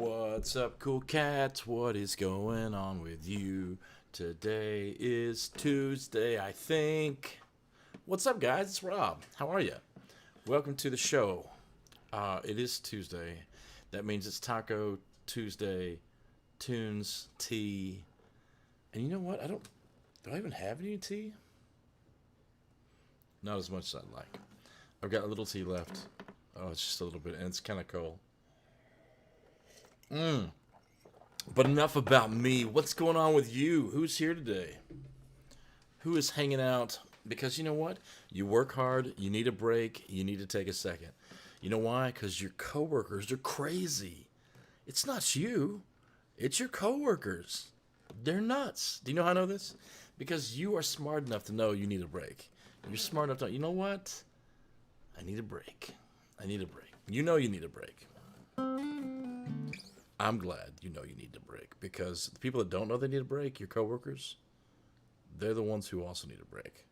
What's up, cool cats? What is going on with you? Today is Tuesday, I think. What's up, guys? It's Rob. How are you? Welcome to the show. It is Tuesday. That means it's Taco Tuesday, tunes, tea. And you know what? Do I even have any tea? Not as much as I'd like. I've got a little tea left. Oh, it's just a little bit, and it's kind of cold. But enough about me. What's going on with you? Who's here today? Who is hanging out? Because you know what? You work hard, you need a break, you need to take a second. You know why? Because your coworkers are crazy. It's not you. It's your coworkers. They're nuts. Do you know how I know this? Because you are smart enough to know you need a break. You're smart enough to know, you know what? I need a break. I need a break. You know you need a break. I'm glad you know you need a break, because the people that don't know they need a break, your coworkers, they're the ones who also need a break.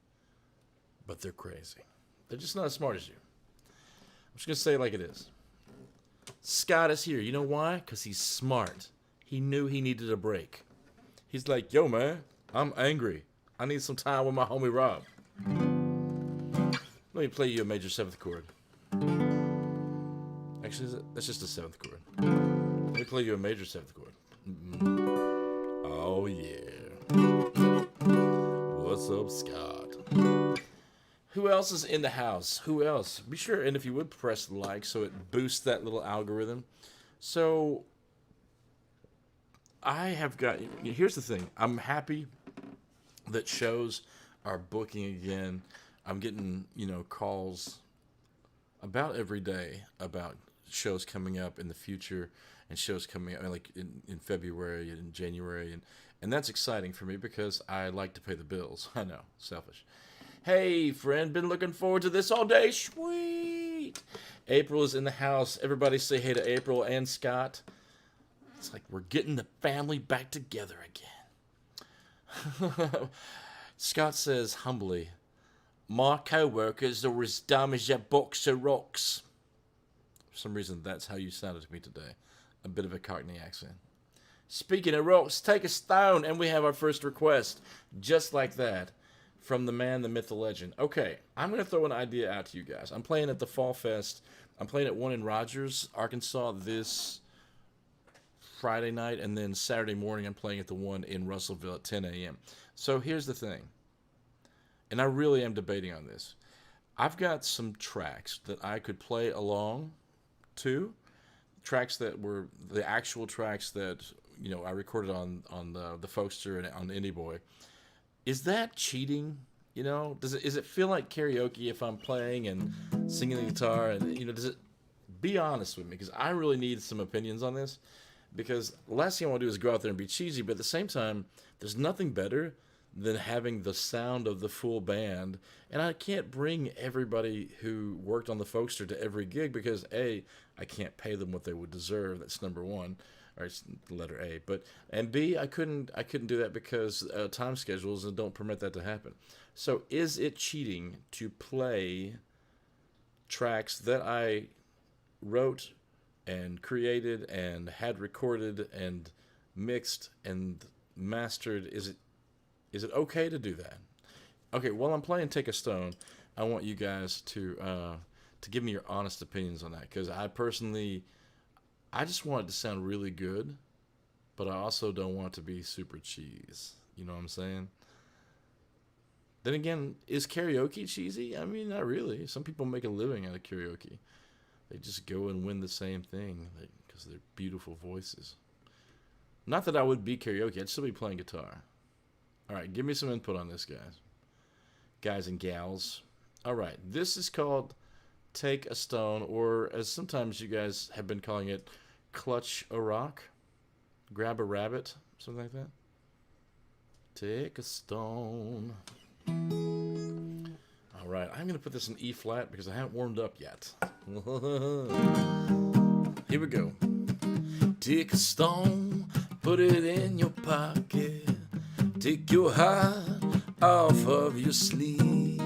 But they're crazy. They're just not as smart as you. I'm just going to say it like it is. Scott is here. You know why? Because he's smart. He knew he needed a break. He's like, yo, man, I'm angry. I need some time with my homie Rob. Let me play you a major 7th chord. Actually, that's just a 7th chord. Let me play you a major 7th chord. Oh, yeah. What's up, Scott? Who else is in the house? Who else? Be sure, and if you would, press like so it boosts that little algorithm. So, I have got... Here's the thing. I'm happy that shows are booking again. I'm getting, calls about every day about shows coming up in the future and shows coming up like in February and January. And that's exciting for me because I like to pay the bills. I know, selfish. Hey, friend, been looking forward to this all day. Sweet. April is in the house. Everybody say hey to April and Scott. It's like we're getting the family back together again. Scott says humbly, my co-workers are as dumb as a box of rocks. For some reason, that's how you sounded to me today. A bit of a Cockney accent. Speaking of rocks, take a stone, and we have our first request. Just like that. From the man, the myth, the legend. Okay, I'm going to throw an idea out to you guys. I'm playing at the Fall Fest. I'm playing at one in Rogers, Arkansas this Friday night, and then Saturday morning I'm playing at the one in Russellville at 10 a.m. So here's the thing, and I really am debating on this. I've got some tracks that I could play along to, tracks that were the actual tracks that I recorded on the Folkster and on the Indie Boy. Is that cheating? Does it feel like karaoke if I'm playing and singing the guitar? And does it? Be honest with me, because I really need some opinions on this. Because the last thing I want to do is go out there and be cheesy, but at the same time, there's nothing better than having the sound of the full band. And I can't bring everybody who worked on the Folkster to every gig because A, I can't pay them what they would deserve. That's number one. Or it's letter A. And B, I couldn't do that because time schedules don't permit that to happen. So is it cheating to play tracks that I wrote and created and had recorded and mixed and mastered? Is it okay to do that? Okay, while I'm playing Take a Stone, I want you guys to give me your honest opinions on that, because I just want it to sound really good, but I also don't want it to be super cheese. You know what I'm saying? Then again, is karaoke cheesy? I mean, not really. Some people make a living out of karaoke. They just go and win the same thing because they're beautiful voices. Not that I would be karaoke. I'd still be playing guitar. All right, give me some input on this, guys. Guys and gals. All right, this is called Take a Stone, or as sometimes you guys have been calling it, Clutch a Rock, Grab a Rabbit, something like that. Take a stone. All right, I'm going to put this in E flat because I haven't warmed up yet. Here we go. Take a stone, put it in your pocket. Take your heart off of your sleeve.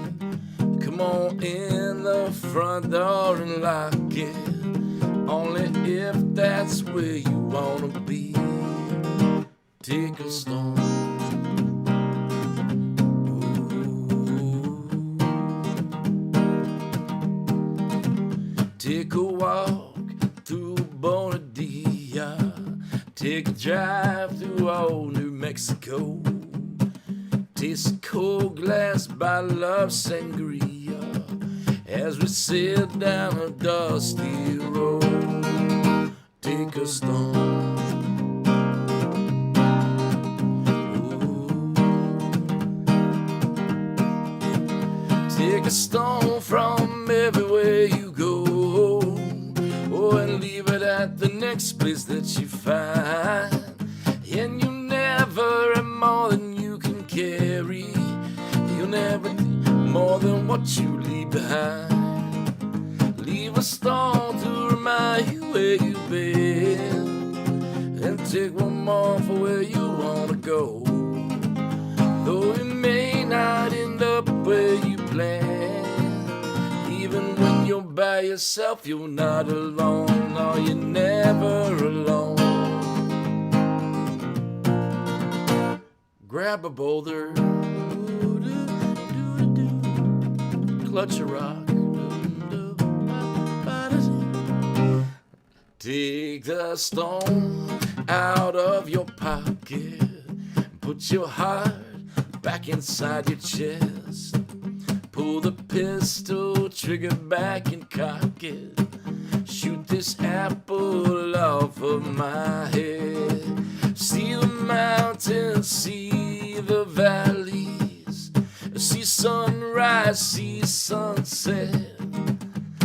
Come on in the front door and lock it. only if that's where you wanna be. Take a stone. Take a walk through Bonadilla. Take a drive through old New Mexico. Taste a cold glass bottle of sangria as we sit down a dusty road. Take a stone. Take a stone from everywhere you go. Oh, and leave it at the next place that you find. And you never have more than you can carry. You'll never need more than what you leave behind. Leave a stone to remind you where you've been, and take one more for where you wanna go. Though you may not end up where you planned, even when you're by yourself, you're not alone. No, you're never alone. Grab a boulder, clutch a rock, take the stone out of your pocket, put your heart back inside your chest, pull the pistol trigger back and cock it, shoot this apple off of my head. See the mountains, see the valleys, see sunrise, see sunset,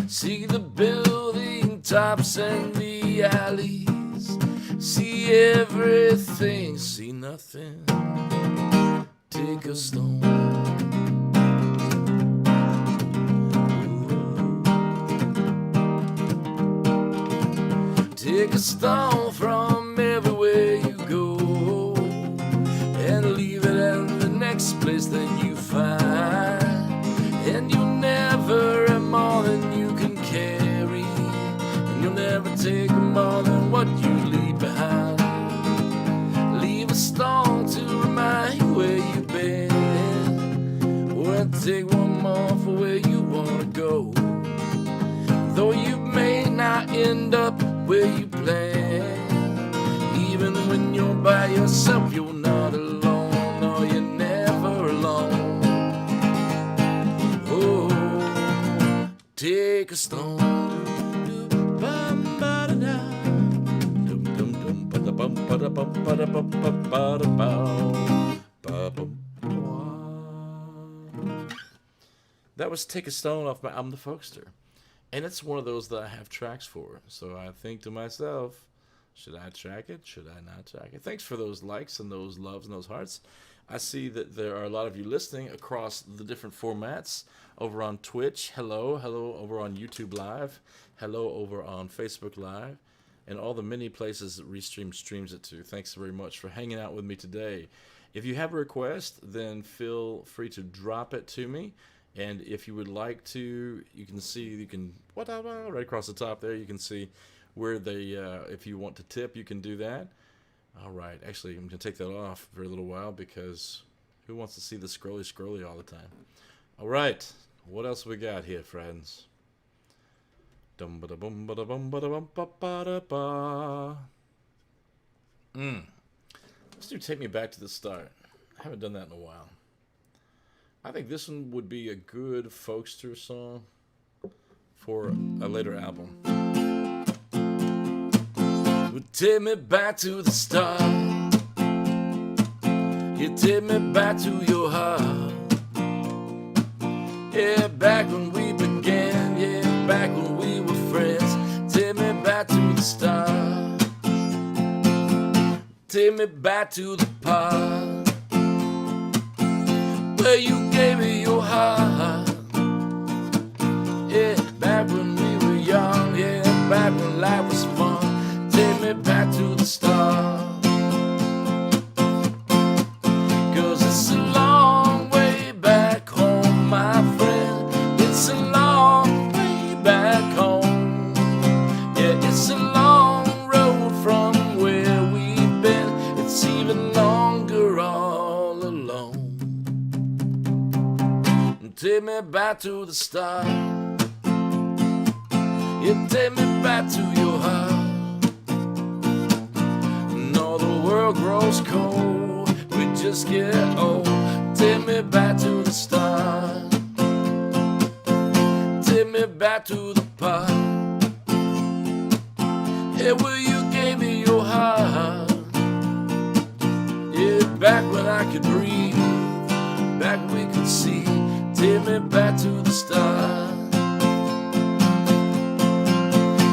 see the building tops and the alleys, see everything, see nothing. Take a stone. Take a stone from everywhere you go, and leave it at the next place that you find. And you'll never have more than you can carry, and you'll never take more than what you leave behind. Leave a stone to remind you where you've been, or take one more for where you wanna go. Though you may not end up where you plan, even when you're by yourself, you're not alone. No, you're never alone. Oh, take a stone. That was Take a Stone off my album, The Folkster. And it's one of those that I have tracks for. So I think to myself, should I track it? Should I not track it? Thanks for those likes and those loves and those hearts. I see that there are a lot of you listening across the different formats. Over on Twitch, hello. Hello over on YouTube Live. Hello over on Facebook Live. And all the many places that Restream streams it to. Thanks very much for hanging out with me today. If you have a request, then feel free to drop it to me. And if you would like to, you can see, right across the top there, you can see where they, if you want to tip, you can do that. All right, actually, I'm going to take that off for a little while because who wants to see the scrolly all the time? All right, what else we got here, friends? Let's do Take Me Back to the Start. I haven't done that in a while. I think this one would be a good folkster song for a later album. Take me back to the start. You take me back to your heart. Yeah, back when we began. Yeah, back when we were friends. Take me back to the start. Take me back to the part where you gave me your heart. Yeah, back when we were young. Yeah, back when life was fun. Take me back to the start. 'Cause it's a long way back home, my friend. It's a long way back home. Yeah, it's take me back to the start. You take me back to your heart. And all the world grows cold, we just get old. Take me back to the start. Take me back to the part. Yeah, where you gave me your heart. Yeah, back when I could breathe, back we could see. Take me back to the start.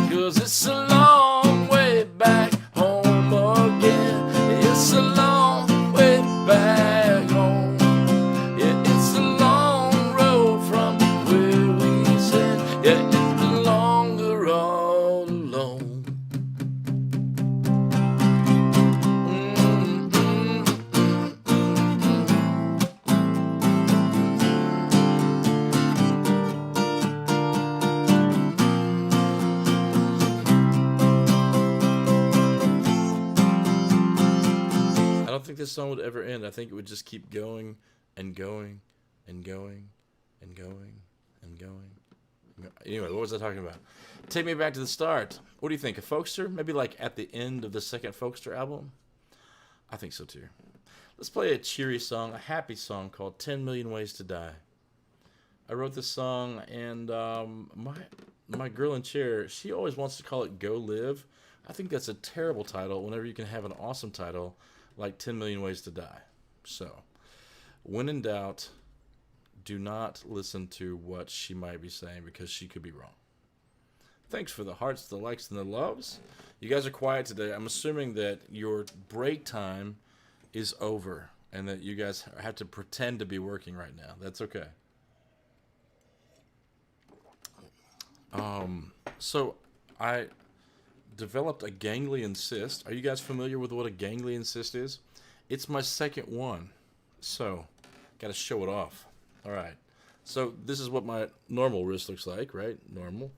'Cause it's a long way back home again. It's a long way back home. Yeah, it's a long road from where we said. Yeah, it's no longer all alone. I don't think this song would ever end. I think it would just keep going and going and going and going and going. Anyway, what was I talking about? Take me back to the start. What do you think? A folkster? Maybe like at the end of the second folkster album? I think so too. Let's play a cheery song, a happy song called 10 Million Ways to Die. I wrote this song, and my girl in chair, she always wants to call it Go Live. I think that's a terrible title whenever you can have an awesome title like 10 Million Ways to Die. So, when in doubt, do not listen to what she might be saying because she could be wrong. Thanks for the hearts, the likes, and the loves. You guys are quiet today. I'm assuming that your break time is over and that you guys have to pretend to be working right now. That's okay. So I developed a ganglion cyst. Are you guys familiar with what a ganglion cyst is? It's my second one. So, got to show it off. All right. So this is what my normal wrist looks like, right? Normal.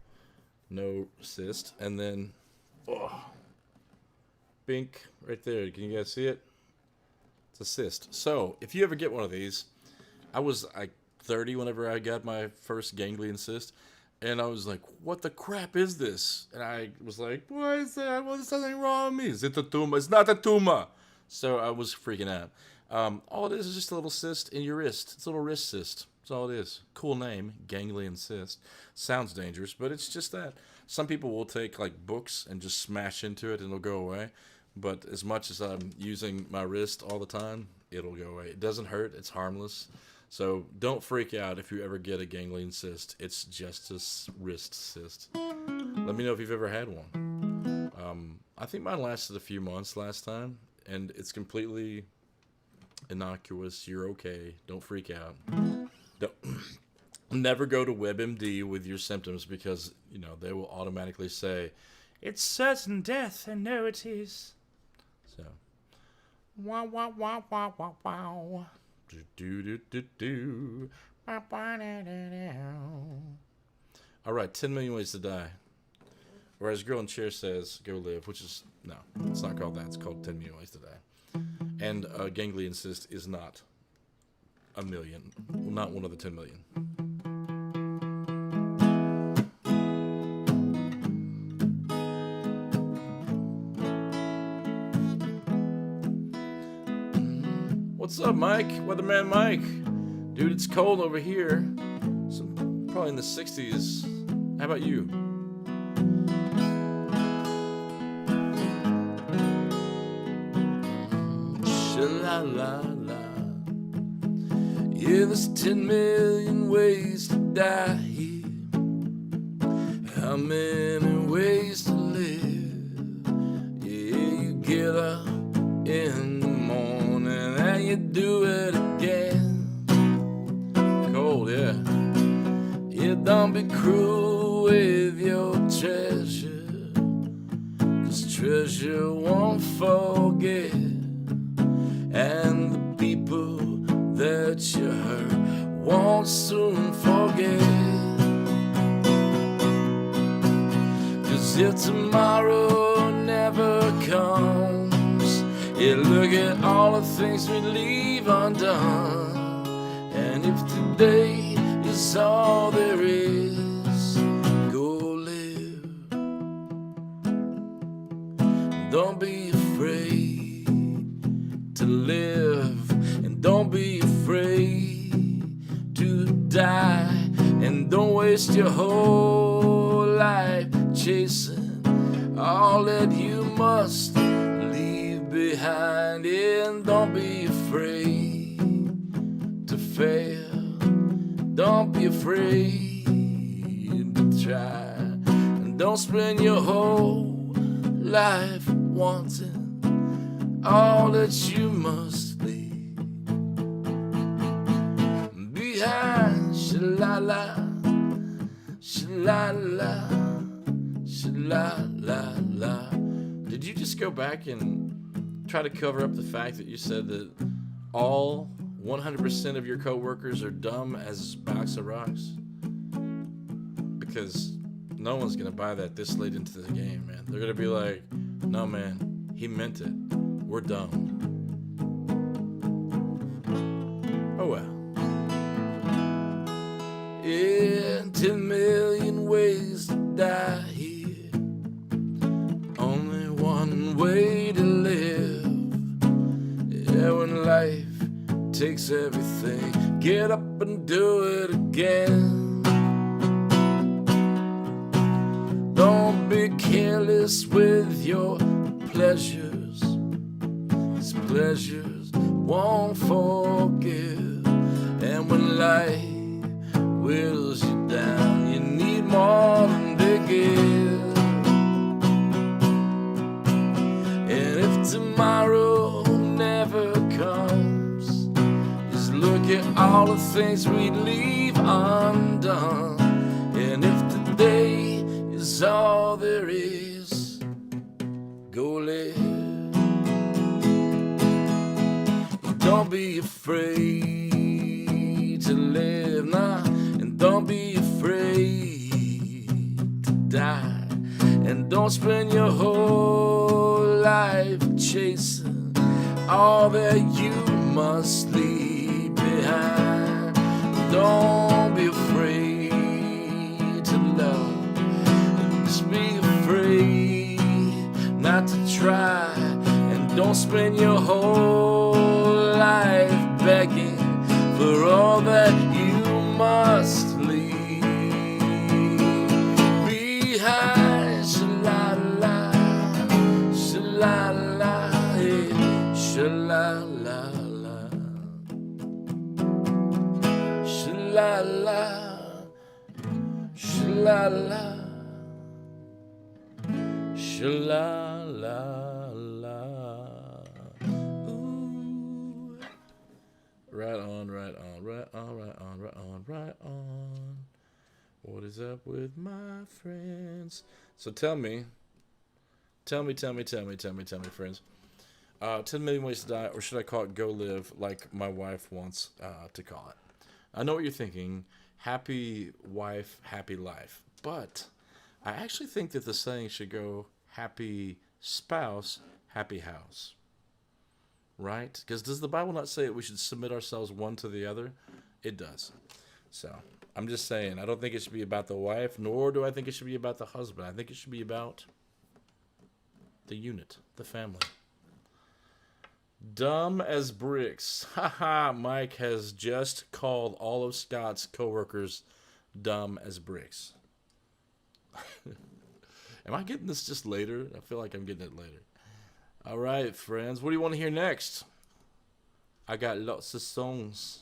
No cyst. And then, bink, right there. Can you guys see it? It's a cyst. So, if you ever get one of these, I was like 30 whenever I got my first ganglion cyst. And I was like, what the crap is this? And I was like, what is that? Well, there's something wrong with me. Is it a tumor? It's not a tumor. So I was freaking out. All it is just a little cyst in your wrist. It's a little wrist cyst. That's all it is. Cool name, ganglion cyst. Sounds dangerous, but it's just that. Some people will take like books and just smash into it and it'll go away. But as much as I'm using my wrist all the time, it'll go away. It doesn't hurt. It's harmless. So don't freak out if you ever get a ganglion cyst. It's just a wrist cyst. Let me know if you've ever had one. I think mine lasted a few months last time, and it's completely innocuous. You're okay. Don't freak out. Don't, never go to WebMD with your symptoms because, you know, they will automatically say, it's certain death, and no it is. So, wow, wow, wow, wow, wow, wow. All right, 10 Million Ways to Die. Whereas Girl in Chair says, Go Live, which is, no, it's not called that. It's called 10 Million Ways to Die. And ganglion cyst is not a million. Well, not one of the 10 million. What's up, Mike? Weatherman Mike. Dude, it's cold over here. Probably in the 60s. How about you? Sha-la-la-la. Yeah, there's 10 million ways to die here. How many ways to live? Yeah, you get up in the morning and you do it again. Cold, yeah. Yeah, don't be cruel with your treasure, 'cause treasure won't forget. And the people that you hurt won't soon forget. 'Cause if tomorrow never comes, yeah, look at all the things we leave undone. And if today is is all there is. Go live. Don't be afraid to live, and don't be afraid to die, and don't waste your whole life chasing all that you must leave behind. And don't be afraid to fail, don't be afraid to try, and don't spend your whole life wanting all that you must leave behind. Sha-la-la, sha-la-la, sha-la-la-la. Did you just go back and try to cover up the fact that you said that all 100% of your coworkers are dumb as a box of rocks? Because no one's gonna buy that this late into the game, man. They're gonna be like, no, man, he meant it. We're dumb. Oh well. In 10 million ways to die here, only one way to live. Yeah, when life takes everything, get up and do it again. Don't be careless with your pleasures. These pleasures won't forgive. And when life whittles you down, you need more than they give. And if tomorrow never comes, just look at all the things we leave undone. And if today is all there is, go live. Don't be afraid to live, nah, and don't be afraid to die, and don't spend your whole life chasing all that you must leave behind. Don't be afraid to love, just be afraid not to try, and don't spend your whole life begging for all that you must leave behind. Sha-la-la, sha-la-la, yeah. Sha-la-la-la, sha-la-la, sha-la-la, sha-la-la-la. Ooh. Right on, right on, right on, right on, right on, right on. What is up with my friends? So tell me, friends. 10 million ways to die, or should I call it go live, like my wife wants to call it? I know what you're thinking. Happy wife, happy life. But I actually think that the saying should go happy spouse, happy house. Right? Because does the Bible not say that we should submit ourselves one to the other? It does. So I'm just saying, I don't think it should be about the wife, nor do I think it should be about the husband. I think it should be about the unit, the family. Dumb as bricks. Haha, Mike has just called all of Scott's coworkers dumb as bricks. Am I getting this just later? I feel like I'm getting it later. All right, friends. What do you want to hear next? I got lots of songs.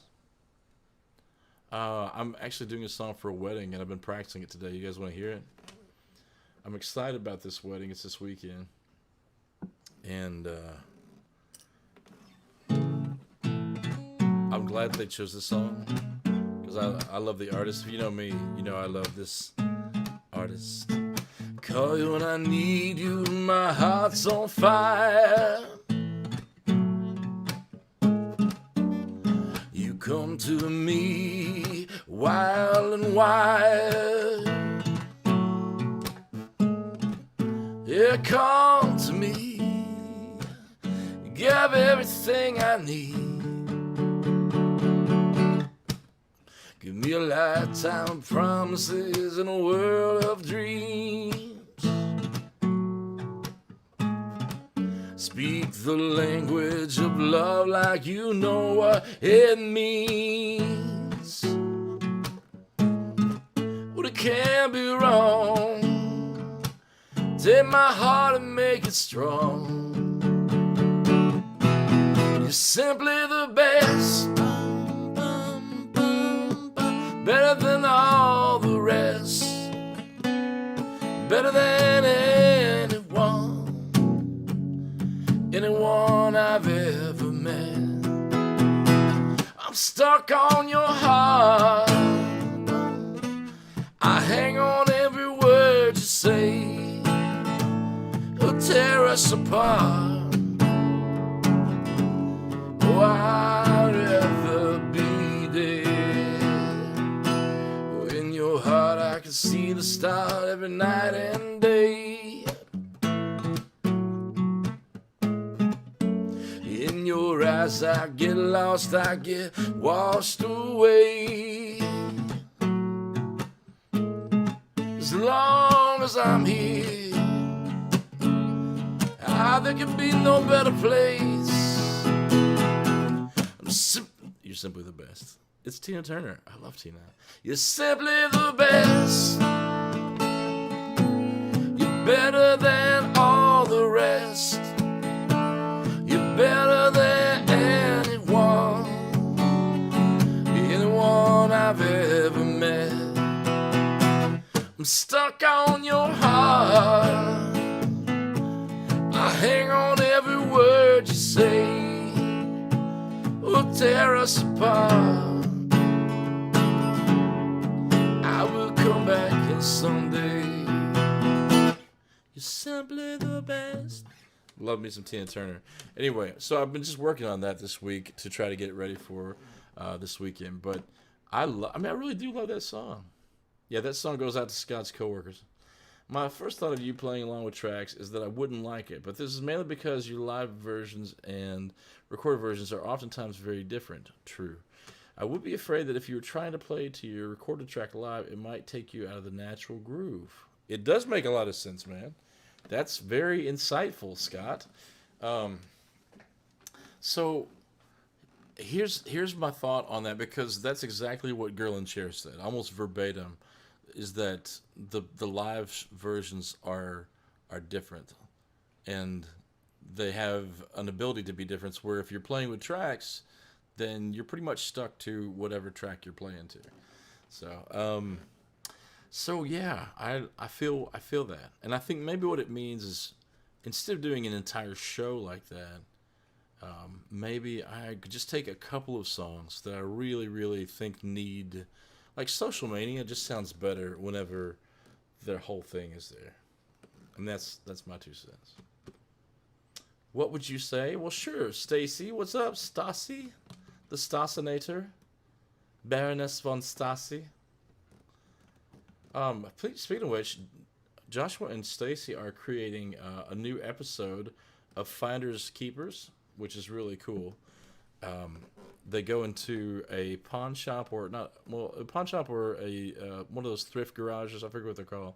I'm actually doing a song for a wedding, and I've been practicing it today. You guys want to hear it? I'm excited about this wedding. It's this weekend. And I'm glad they chose this song, because I love the artist. If you know me, you know I love this artist. Call you when I need you, my heart's on fire. You come to me wild and wild. Yeah, come to me, give everything I need. Give me be a lifetime of promises in a world of dreams. Speak the language of love like you know what it means. Well, it can't be wrong. Take my heart and make it strong. You're simply the best, better than all the rest, better than anyone I've ever met. I'm stuck on your heart. I hang on every word you say. It'll tear us apart. Oh, I'd rather be dead. Oh, in your heart I can see the stars every night and day. In your eyes I get lost, I get washed away. As long as I'm here, there can be no better place. You're simply the best. It's Tina Turner. I love Tina. You're simply the best. You're better than all the rest. You're better than anyone I've ever met. I'm stuck on your heart. I hang on every word you say. Will tear us apart. I will come back in someday. You're simply the best. Love me some Tina Turner. Anyway, so I've been just working on that this week to try to get it ready for this weekend. But I really do love that song. Yeah, that song goes out to Scott's coworkers. My first thought of you playing along with tracks is that I wouldn't like it, but this is mainly because your live versions and recorded versions are oftentimes very different. True. I would be afraid that if you were trying to play to your recorded track live, it might take you out of the natural groove. It does make a lot of sense, man. That's very insightful, Scott. So here's my thought on that, because that's exactly what Girl in Chair said, almost verbatim. Is that the live versions are different, and they have an ability to be different, where if you're playing with tracks, then you're pretty much stuck to whatever track you're playing to. So yeah, I feel that, and I think maybe what it means is, instead of doing an entire show like that, maybe I could just take a couple of songs that I really, really think need. Like Social Mania just sounds better whenever their whole thing is there. And that's my 2 cents. What would you say? Well, sure. Stacy, what's up? Stassi? The Stassinator? Baroness von Stassi? Speaking of which, Joshua and Stacy are creating a new episode of Finders Keepers, which is really cool. They go into a pawn shop, or a pawn shop, or a one of those thrift garages. I forget what they're called,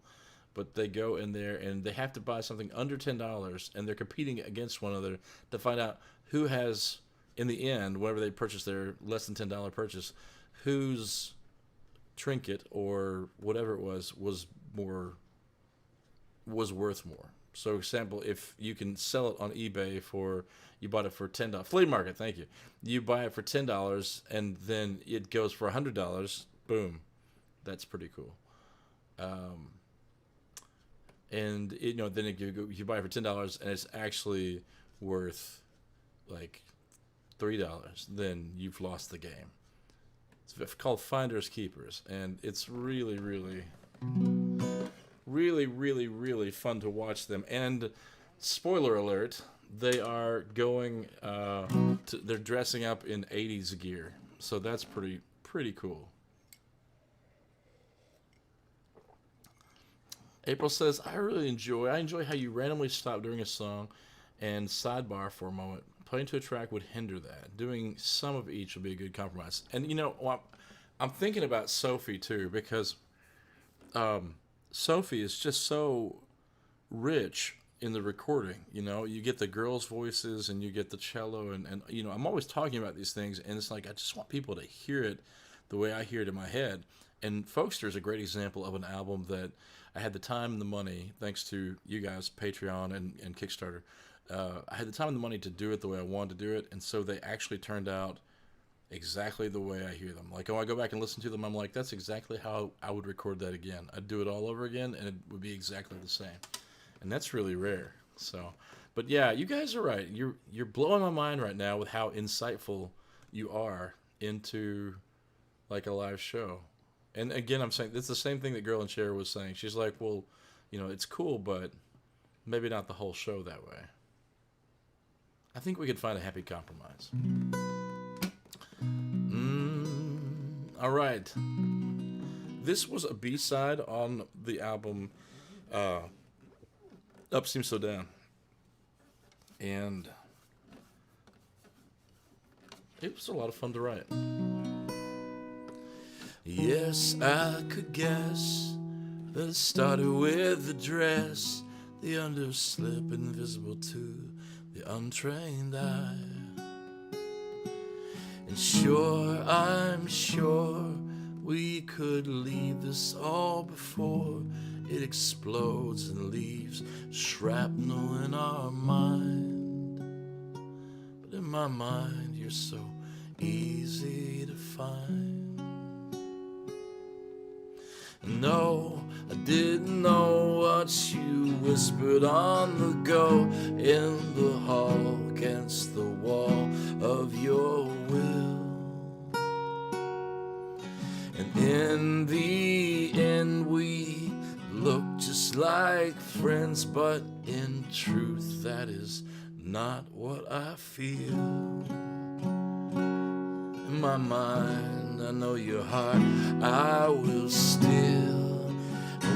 but they go in there and they have to buy something under $10, and they're competing against one another to find out who has, in the end, whenever they purchase their less than $10 purchase, whose trinket or whatever it was worth more. So, example, if you can sell it on eBay you bought it for $10. Flea market, thank you. You buy it for $10, and then it goes for $100. Boom, that's pretty cool. And then you buy it for $10, and it's actually worth like $3. Then you've lost the game. It's called Finders Keepers, and it's really, really, really, really, really fun to watch them. And spoiler alert, they are going they're dressing up in 80s gear, so that's pretty cool. April says, I enjoy how you randomly stop during a song and sidebar for a moment. Playing to a track would hinder that. Doing some of each would be a good compromise. And I'm thinking about Sophie too because Sophie is just so rich in the recording. You know, you get the girls' voices and you get the cello, and you know, I'm always talking about these things, and it's like I just want people to hear it the way I hear it in my head. And Folkster is a great example of an album that I had the time and the money, thanks to you guys, Patreon and Kickstarter. I had the time and the money to do it the way I wanted to do it, and so they actually turned out exactly the way I hear them. Like, oh, I go back and listen to them, I'm like, that's exactly how I would record that again. I'd do it all over again, and it would be exactly the same. And that's really rare. So, but yeah, you guys are right. You're blowing my mind right now with how insightful you are into like a live show. And again, I'm saying it's the same thing that Girl in Chair was saying. She's like, well, you know, it's cool, but maybe not the whole show that way. I think we could find a happy compromise. All right. This was a B-side on the album Up Seems So Down. And it was a lot of fun to write. Yes, I could guess that it started with the dress, the underslip invisible to the untrained eye. And sure, I'm sure we could leave this all before it explodes and leaves shrapnel in our mind. But in my mind, you're so easy to find. No, I didn't know what you whispered on the go in the hall against the wall of your will. And in the end we look just like friends, but in truth that is not what I feel. In my mind, I know your heart I will steal.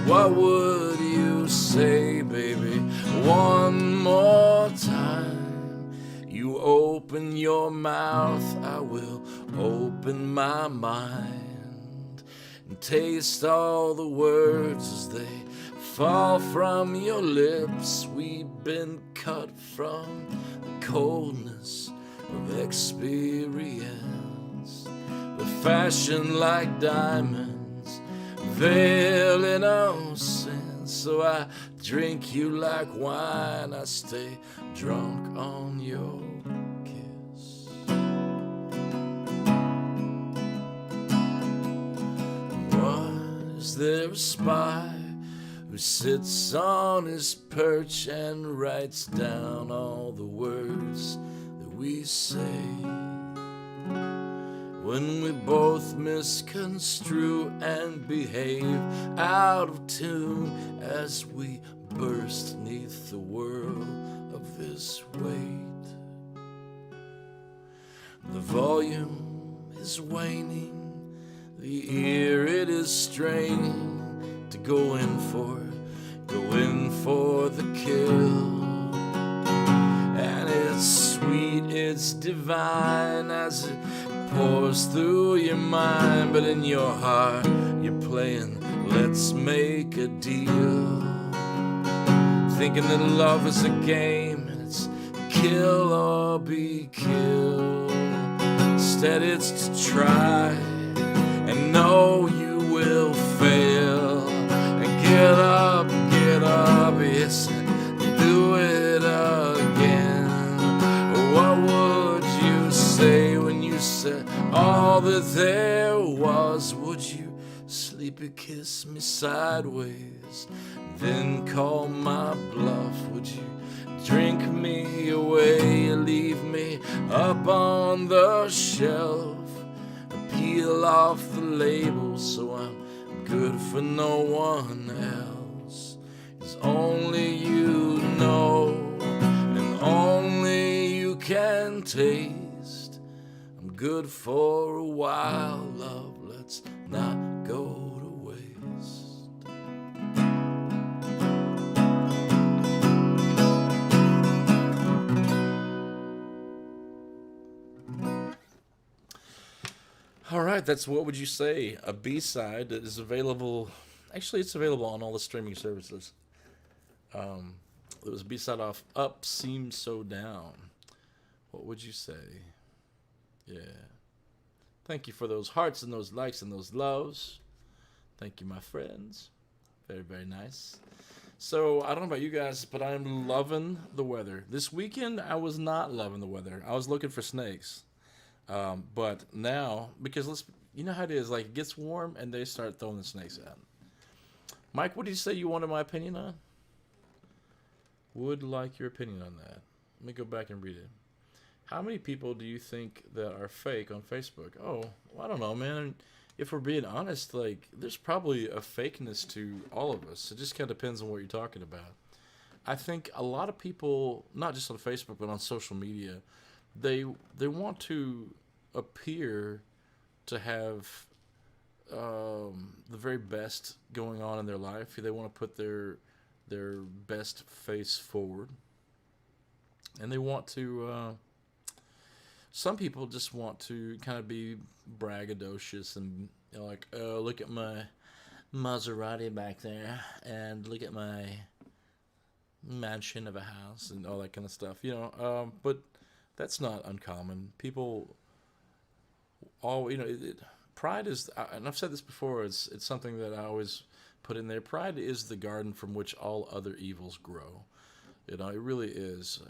What would you say, baby, one more time? You open your mouth, I will open my mind, and taste all the words as they fall from your lips. We've been cut from the coldness of experience. We're fashioned like diamonds, veiled in innocence. So I drink you like wine, I stay drunk on your kiss. What, is there a spy who sits on his perch and writes down all the words that we say? When we both misconstrue and behave out of tune as we burst neath the whirl of this weight. The volume is waning, the ear it is straining to go in for the kill. And it's sweet, it's divine as it pours through your mind, but in your heart you're playing let's make a deal, thinking that love is a game and it's kill or be killed. Instead it's to try and know you will fail, and get up, yes, do it again. What would you say when you said all that there was? Would you sleepy kiss me sideways, then call my bluff? Would you drink me away, leave me up on the shelf, peel off the label so I'm good for no one else? 'Cause only you know and only you can taste. I'm good for a while, love, let's not go to waste. All right, that's What Would You Say? A B-side that is available. Actually, it's available on all the streaming services. Um, it was a B-side off Up Seems So Down. What would you say? Yeah. Thank you for those hearts and those likes and those loves. Thank you, my friends. Very, very nice. So, I don't know about you guys, but I'm loving the weather. This weekend, I was not loving the weather. I was looking for snakes. But now, because you know how it is, like it gets warm and they start throwing the snakes out. Mike, what did you say you wanted my opinion on? Would like your opinion on that. Let me go back and read it. How many people do you think that are fake on Facebook? Oh, well, I don't know, man. If we're being honest, like there's probably a fakeness to all of us. It just kind of depends on what you're talking about. I think a lot of people, not just on Facebook but on social media, they want to appear to have the very best going on in their life. They want to put their best face forward, and they want to. Some people just want to kind of be braggadocious and like, oh, look at my Maserati back there, and look at my mansion of a house and all that kind of stuff. But that's not uncommon. People all pride is, and I've said this before. It's something that I always put in there. Pride is the garden from which all other evils grow. It really is.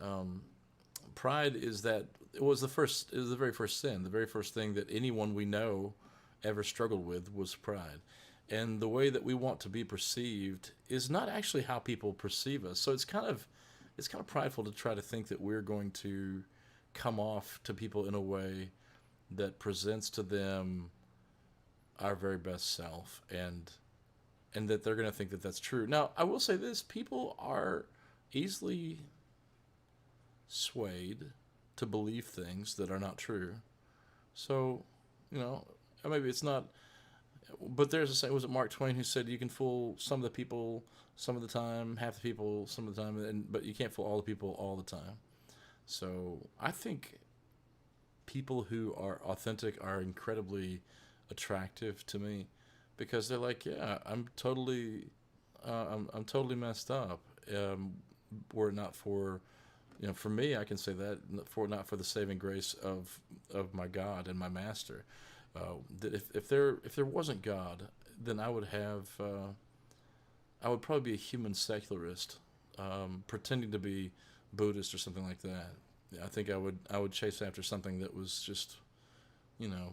Pride is that it was the very first sin. The very first thing that anyone we know ever struggled with was pride. And the way that we want to be perceived is not actually how people perceive us. So it's kind of prideful to try to think that we're going to come off to people in a way that presents to them our very best self, and that they're going to think that that's true. Now, I will say this: people are easily swayed to believe things that are not true. So, maybe it's not. But there's a saying, was it Mark Twain who said you can fool some of the people some of the time, half the people some of the time, but you can't fool all the people all the time. So I think people who are authentic are incredibly attractive to me, because they're like, yeah, I'm totally messed up. Were it not for, for me, I can say that, not for the saving grace of my God and my Master. That if there wasn't God, then I would probably be a human secularist, pretending to be Buddhist or something like that. I think I would chase after something that was just,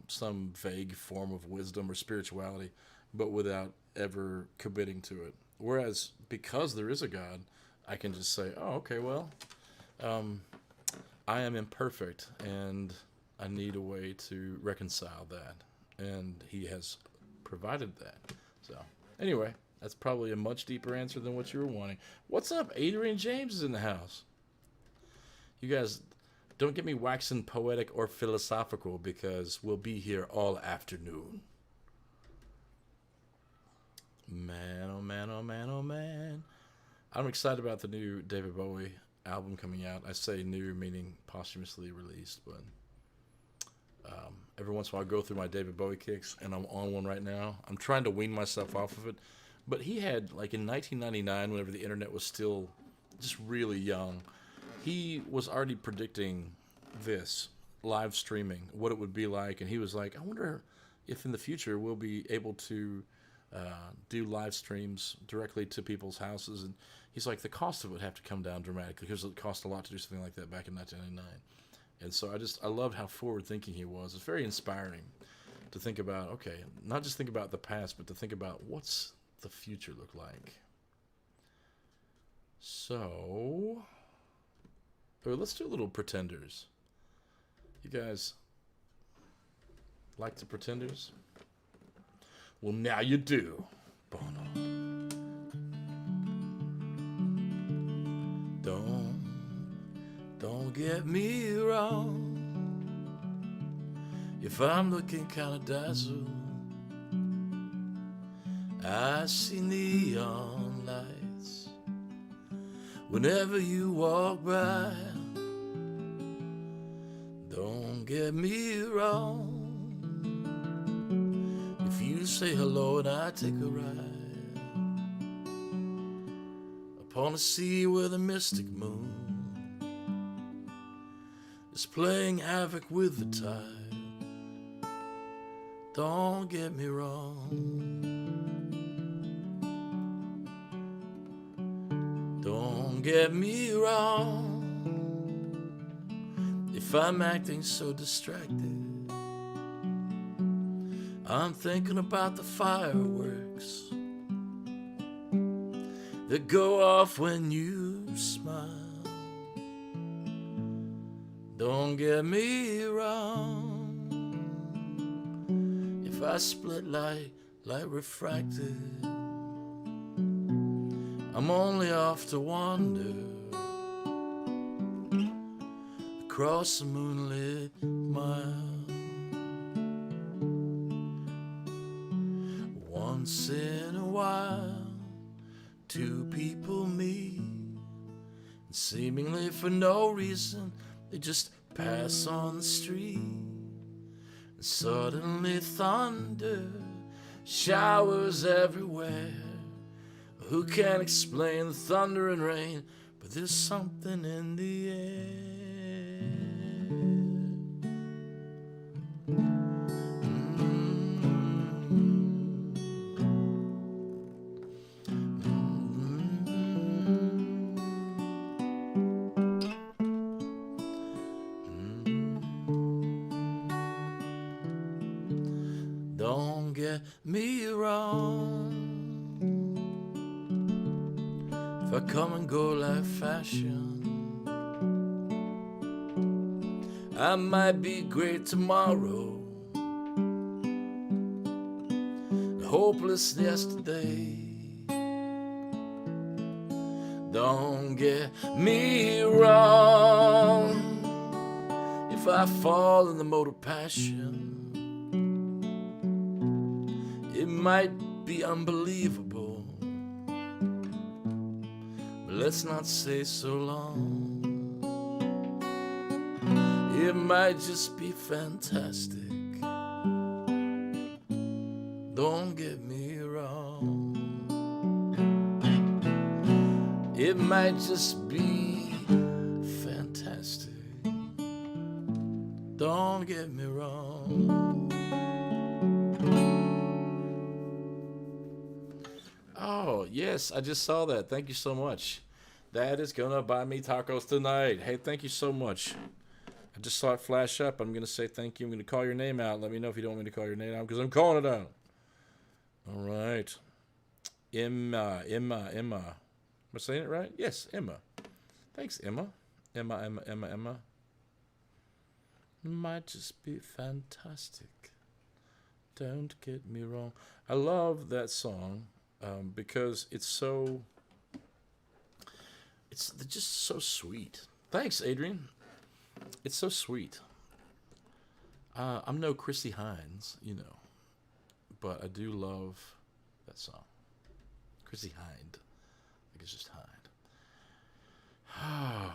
some vague form of wisdom or spirituality, but without ever committing to it. Whereas because there is a God, I can just say, oh, okay, well, I am imperfect and I need a way to reconcile that, and He has provided that. So anyway, that's probably a much deeper answer than what you were wanting. What's up? Adrian James is in the house. You guys, don't get me waxing poetic or philosophical, because we'll be here all afternoon. Man, oh man, oh man, oh man. I'm excited about the new David Bowie album coming out. I say new meaning posthumously released, but every once in a while I go through my David Bowie kicks, and I'm on one right now. I'm trying to wean myself off of it. But he had, like in 1999, whenever the internet was still just really young, he was already predicting this, live streaming, what it would be like. And he was like, I wonder if in the future we'll be able to do live streams directly to people's houses. And he's like, the cost of it would have to come down dramatically, because it cost a lot to do something like that back in 1999. And so I loved how forward thinking he was. It's very inspiring to think about, okay, not just think about the past, but to think about what's the future look like. So, let's do a little Pretenders. You guys like the Pretenders? Well, now you do. Don't get me wrong. If I'm looking kind of dazzled, I see neon lights whenever you walk by. Don't get me wrong. say hello and I take a ride upon a sea where the mystic moon is playing havoc with the tide. Don't get me wrong, don't get me wrong. If I'm acting so distracted, I'm thinking about the fireworks that go off when you smile. Don't get me wrong, if I split light refracted, I'm only off to wander across the moonlit mile. Once in a while, two people meet, and seemingly for no reason, they just pass on the street. And suddenly thunder showers everywhere. Who can explain the thunder and rain? But there's something in the air. Don't get me wrong, if I come and go like fashion, I might be great tomorrow, hopeless yesterday. Don't get me wrong, if I fall in the mode of passion, it might be unbelievable, but let's not say so long. It might just be fantastic. Don't get me wrong, it might just be fantastic. Don't get me wrong. Oh, yes, I just saw that. Thank you so much. That is going to buy me tacos tonight. Hey, thank you so much. I just saw it flash up. I'm going to say thank you. I'm going to call your name out. Let me know if you don't want me to call your name out, because I'm calling it out. All right. Emma. Am I saying it right? Yes, Emma. Thanks, Emma. Emma. Might just be fantastic. Don't get me wrong. I love that song. Because they're just so sweet. Thanks, Adrian. It's so sweet. I'm no Chrissy Hines, but I do love that song. Chrissy Hind. I think it's just Hind. Oh,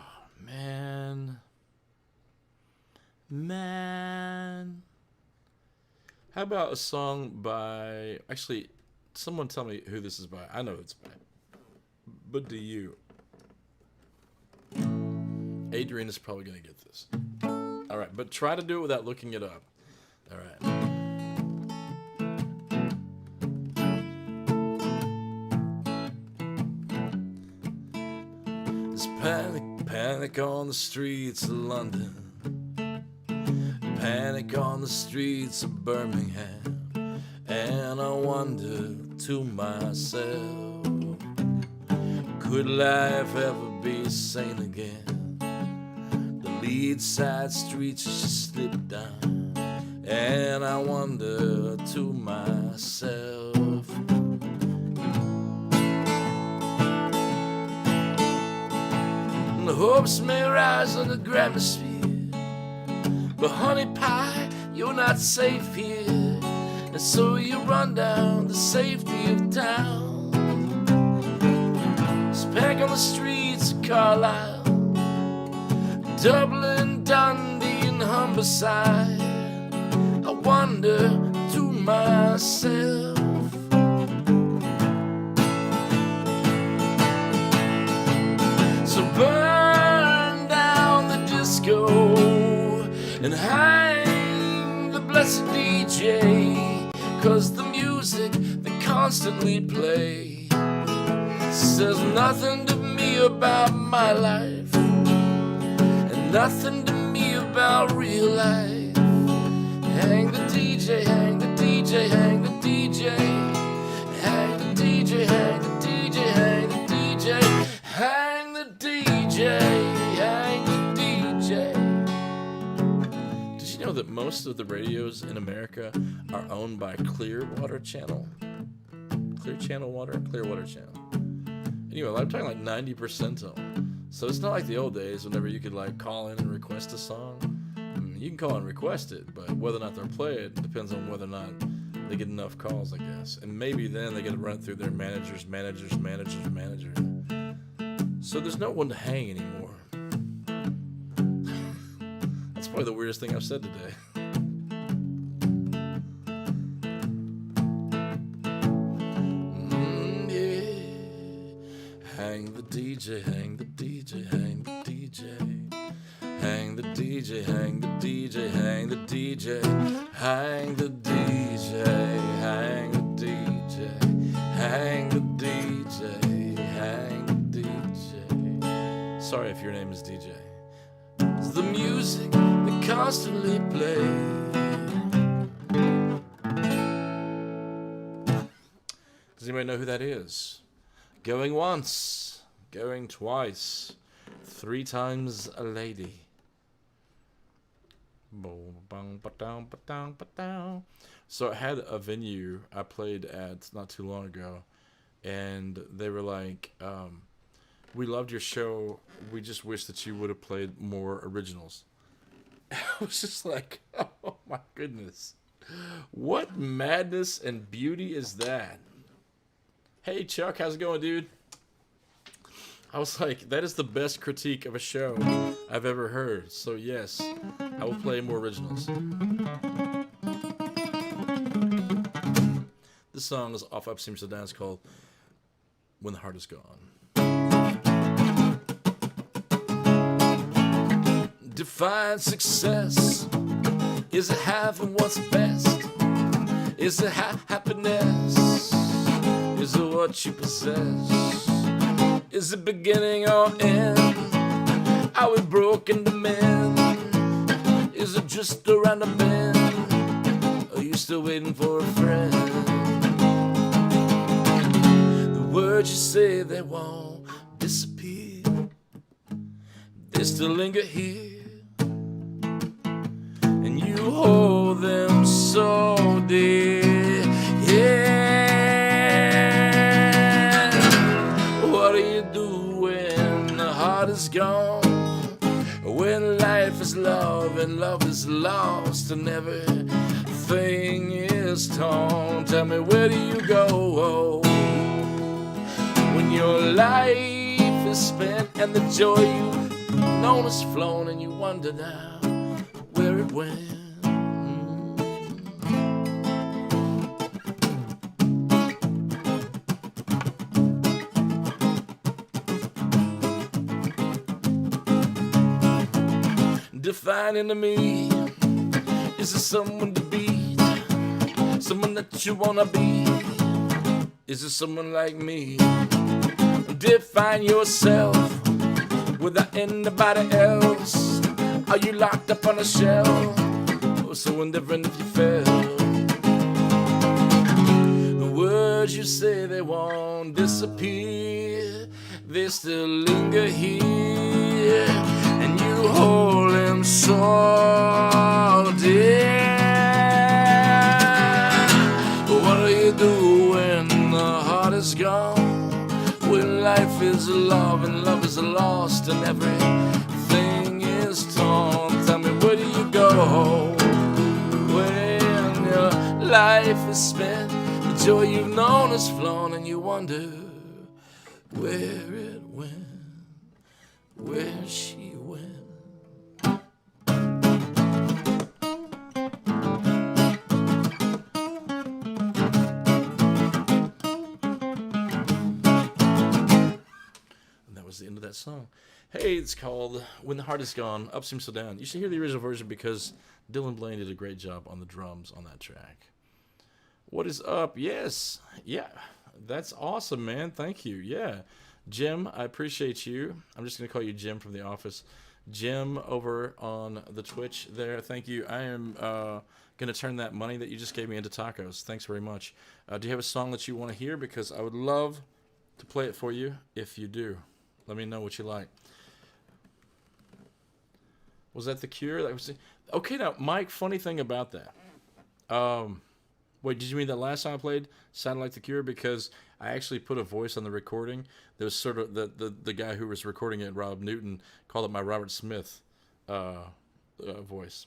man. How about a song by, actually, someone tell me who this is by. I know it's by, but do you? Adrian is probably going to get this. All right, but try to do it without looking it up. All right. There's panic on the streets of London. Panic on the streets of Birmingham. And I wonder to myself, could life ever be sane again? The lead side streets just slip down, and I wonder to myself, the hopes may rise on the gramosphere, but honey pie, you're not safe here. And so you run down the safety of town. It's panic on the streets of Carlisle, Dublin, Dundee, and Humberside. I wonder to myself, And hang the blessed DJ, 'cause the music they constantly play says nothing to me about my life, and nothing to me about real life. Hang the DJ, hang the DJ, hang the DJ, hang the DJ, hang the DJ, hang the DJ, hang the DJ, hang the DJ. Did you know that most of the radios in America are owned by Clearwater Channel? Clear Channel Water? Clearwater Channel. Anyway, I'm talking like 90% of them. So it's not like the old days whenever you could like call in and request a song. I mean, you can call and request it, but whether or not they'll play it depends on whether or not they get enough calls, I guess. And maybe then they get to run it through their managers. So there's no one to hang anymore. That's probably the weirdest thing I've said today. Hang the DJ, hang the DJ, hang the DJ, hang the DJ, hang the DJ, hang the DJ, hang the DJ, hang the DJ, hang the DJ, hang the DJ. Sorry if your name is DJ. It's the music that constantly plays. Does anybody know who that is? Going once, going twice, 3 times a lady. So I had a venue I played at not too long ago, and they were like, we loved your show, we just wish that you would have played more originals. I was just like, oh my goodness, what madness and beauty is that? Hey Chuck, how's it going, dude? I was like, that is the best critique of a show I've ever heard. So yes, I will play more originals. This song is off Up Seems to Dance called When the Heart Is Gone. Define success. Is it having what's best? Is it happiness? Is it what you possess? Is it beginning or end? Are we broken to mend? Is it just around the bend? Are you still waiting for a friend? The words you say, they won't disappear. They still linger here, and you hold them so dear. Yeah. What do you do when the heart is gone? When life is love and love is lost and everything is torn. Tell me, where do you go when your life is spent and the joy you've known is flown, and you wonder now where it went? Defining to me, is it someone to beat? Someone that you wanna be? Is it someone like me? Define yourself without anybody else. Are you locked up on a shelf, or so indifferent if you fell? The words you say, they won't disappear. They still linger here, and you hold them so dear. What do you do when the heart is gone? When life is love and love is lost and everything is torn. Tell me, where do you go when your life is spent? The joy you've known is flown, and you wonder where it went, where she went. And that was the end of that song. Hey, it's called When the Heart Is Gone, Up Seems So Down. You should hear the original version because Dylan Blaine did a great job on the drums on that track. What is up? Yes. Yeah. That's awesome, man. Thank you. Yeah. Jim, I appreciate you. I'm just going to call you Jim from the office. Jim over on the Twitch there. Thank you. I am going to turn that money that you just gave me into tacos. Thanks very much. Do you have a song that you want to hear? Because I would love to play it for you if you do. Let me know what you like. Was that The Cure? That was okay. Now, Mike, funny thing about that. Wait, did you mean that last time I played sounded like The Cure? Because I actually put a voice on the recording. There was sort of the guy who was recording it, Rob Newton, called it my Robert Smith voice.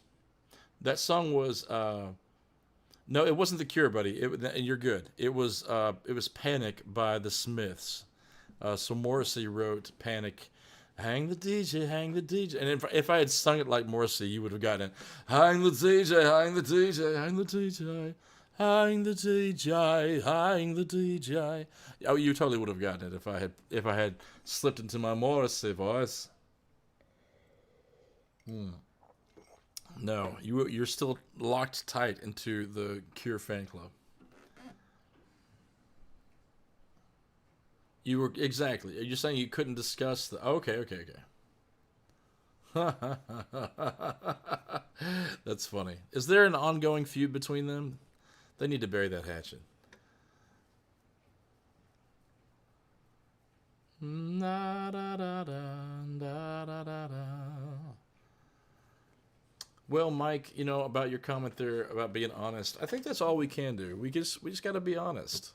That song was no, it wasn't The Cure, buddy. And you're good. It was Panic by the Smiths. So Morrissey wrote Panic. Hang the DJ, hang the DJ. And if I had sung it like Morrissey, you would have gotten it. Hang the DJ, hang the DJ, hang the DJ. Hang the DJ, hang the DJ. Oh, you totally would have gotten it if I had slipped into my Morrissey voice. No, you're still locked tight into the Cure fan club. You were exactly. You're saying you couldn't discuss the. Okay. That's funny. Is there an ongoing feud between them? They need to bury that hatchet. Well, Mike, about your comment there about being honest. I think that's all we can do. We just got to be honest.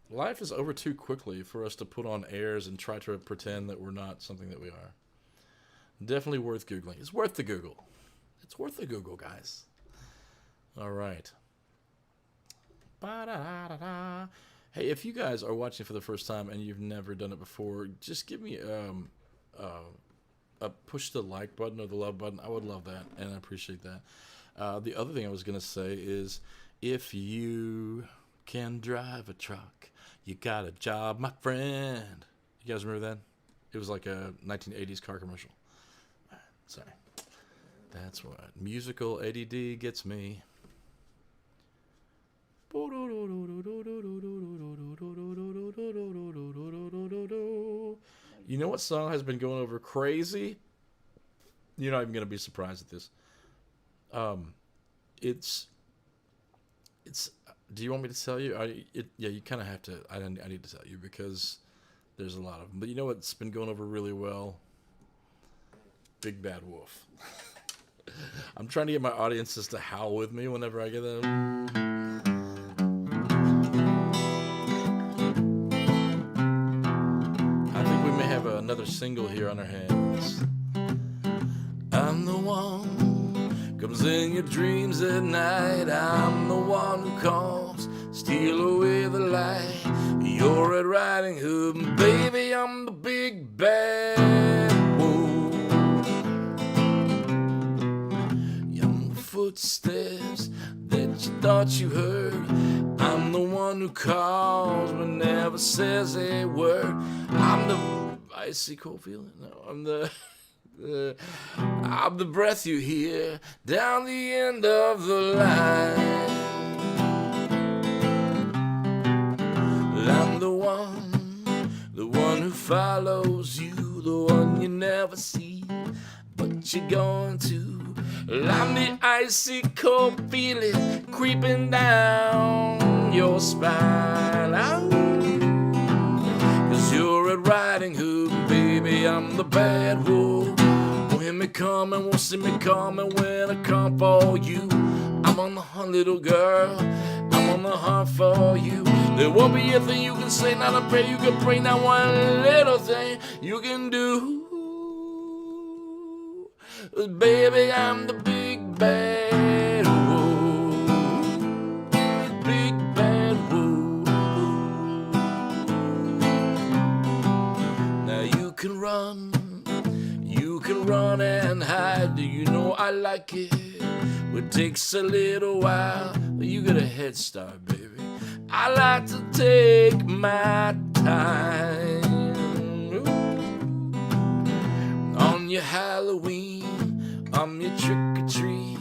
Life is over too quickly for us to put on airs and try to pretend that we're not something that we are. Definitely worth Googling. It's worth the Google. It's worth the Google, guys. All right. Ba-da-da-da-da. Hey, if you guys are watching for the first time and you've never done it before, just give me a push the like button or the love button. I would love that, and I appreciate that. The other thing I was going to say is if you can drive a truck, you got a job, my friend. You guys remember that? It was like a 1980s car commercial. Sorry. That's what musical ADD gets me. You know what song has been going over crazy? You're not even going to be surprised at this. It's. Do you want me to tell you? Yeah, you kind of have to. I need to tell you because there's a lot of them. But you know what's been going over really well? Big Bad Wolf. I'm trying to get my audiences to howl with me whenever I get them. I think we may have another single here on our hands. I'm the one comes in your dreams at night. I'm the one who comes, steal away the light. You're Red Riding Hood, and baby, I'm the big bad wolf. Young footsteps that you thought you heard. I'm the one who calls but never says a word. I'm the icy cold feeling. No, I'm the breath you hear down the end of the line. I'm the one who follows you, the one you never see, but you're going to. I'm the icy cold feeling creeping down your spine. Cause you're Red Riding Hood, baby, I'm the bad wolf. Won't hear me coming, won't see me coming when I come for you. I'm on the hunt, little girl, I'm on the hunt for you. There won't be a thing you can say, not a prayer you can pray, not one little thing you can do. Baby, I'm the big bad wolf. Big bad wolf. Now you can run and hide. You know I like it. It takes a little while, but you got a head start, baby. I like to take my time. On your Halloween, on your trick-or-treat,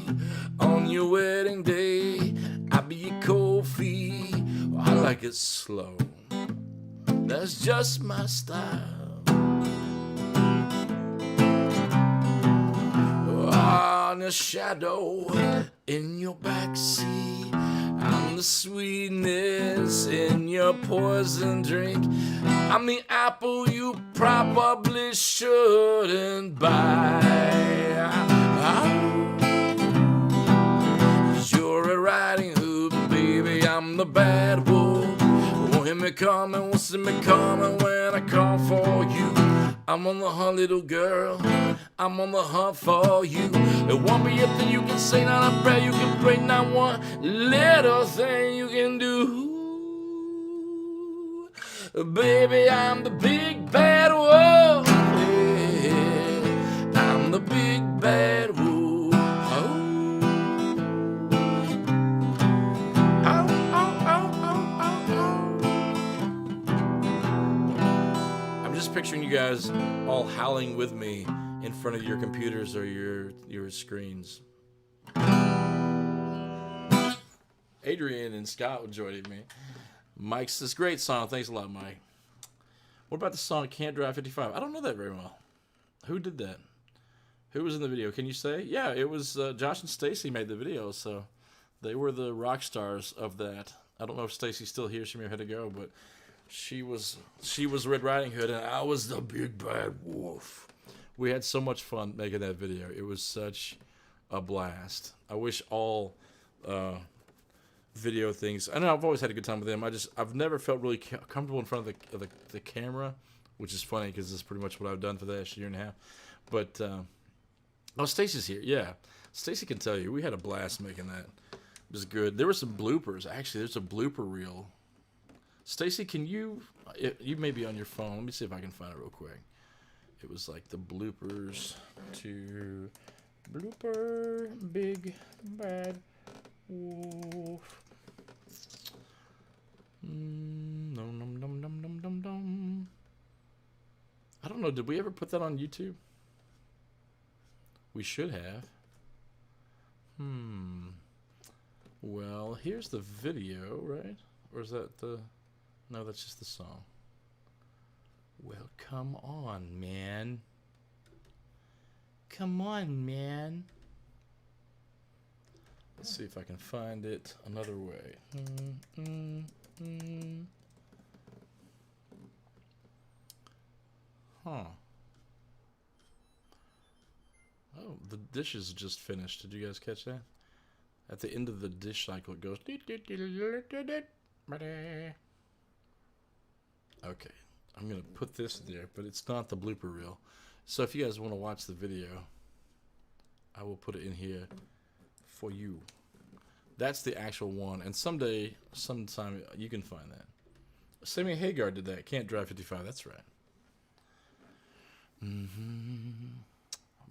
on your wedding day, I'll be your cold feet. I like it slow, that's just my style. On a shadow in your backseat, I'm the sweetness in your poison drink. I'm the apple you probably shouldn't buy. 'Cause you're a riding hood, baby, I'm the bad wolf. Won't hear me coming, won't see me coming when I call for you. I'm on the hunt, little girl, I'm on the hunt for you. It won't be a thing you can say, not a prayer you can pray, not one little thing you can do. Baby, I'm the big bad wolf, yeah. I'm the big bad wolf. Oh. Oh, oh, oh, oh, oh, oh. I'm just picturing you guys all howling with me in front of your computers or your screens. Adrian and Scott were joining me. Mike says, great song. Thanks a lot, Mike. What about the song Can't Drive 55? I don't know that very well. Who did that? Who was in the video? Can you say? Yeah, it was Josh and Stacy made the video, so they were the rock stars of that. I don't know if Stacy's still here. She may have had to go, but she was Red Riding Hood, and I was the big bad wolf. We had so much fun making that video. It was such a blast. I wish all video things. I know I've always had a good time with them. I've never felt really comfortable in front of the camera, which is funny because this is pretty much what I've done for the last year and a half. But oh, Stacy's here. Yeah, Stacy can tell you we had a blast making that. It was good. There were some bloopers. Actually, there's a blooper reel. Stacy, can you may be on your phone. Let me see if I can find it real quick. It was like the bloopers to blooper big bad wolf. Nom, nom, nom, nom, nom, nom, nom. I don't know. Did we ever put that on YouTube? We should have. Well, here's the video, right? Or is that the... No, that's just the song. Well, come on, man. Come on, man. Let's see if I can find it another way. Huh. Oh, the dish is just finished. Did you guys catch that? At the end of the dish cycle, it goes... Okay, I'm going to put this there, but it's not the blooper reel. So if you guys want to watch the video, I will put it in here for you. That's the actual one, and someday, sometime, you can find that. Sammy Hagar did that. Can't Drive 55, that's right.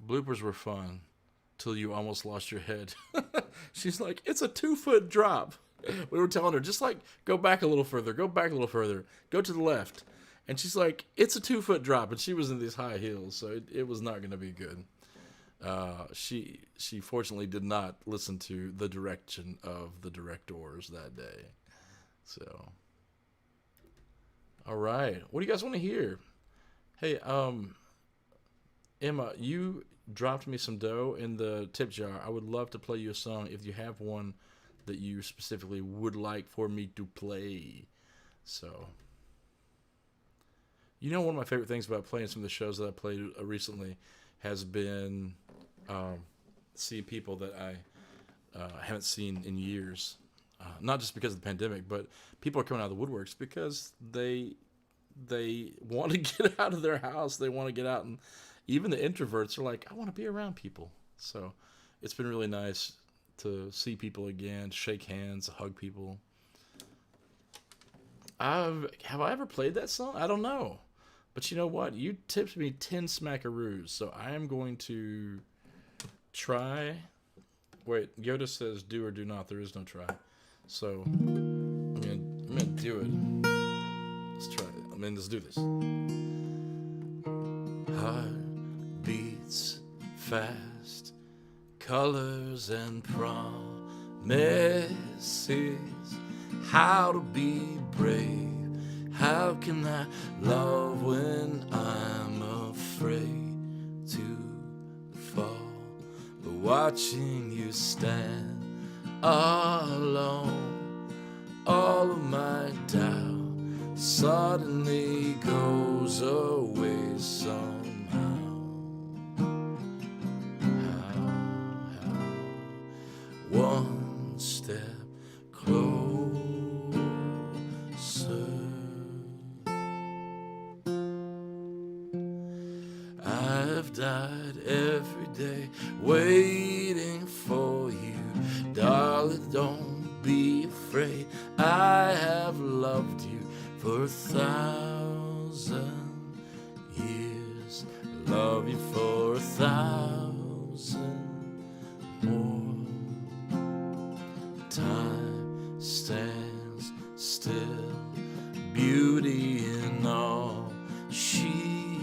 Bloopers were fun, till you almost lost your head. She's like, it's a 2-foot drop. We were telling her, just like, go back a little further, go back a little further, go to the left. And she's like, it's a 2-foot drop, and she was in these high heels, so it was not going to be good. She fortunately did not listen to the direction of the directors that day. So, all right, what do you guys want to hear? Hey, Emma, you dropped me some dough in the tip jar. I would love to play you a song if you have one that you specifically would like for me to play. So, you know, one of my favorite things about playing some of the shows that I played recently has been see people that I haven't seen in years. Not just because of the pandemic, but people are coming out of the woodworks because they want to get out of their house. They want to get out, and even the introverts are like, I want to be around people. So it's been really nice to see people again, shake hands, hug people. Have I ever played that song? I don't know. But you know what? You tipped me 10 smackaroos, so I am going to try. Wait, Yoda says do or do not. There is no try. So I'm gonna do it. Let's try it. Let's do this. Heart beats fast, colors and promises. How to be brave, how can I love when I'm afraid to fall? But watching you stand alone, all of my doubt suddenly goes away somehow. How one step closer. I've died every day waiting for you, darling, don't be afraid. I have loved you for 1,000 years, love you for 1,000 more. Time stands still, beauty in all she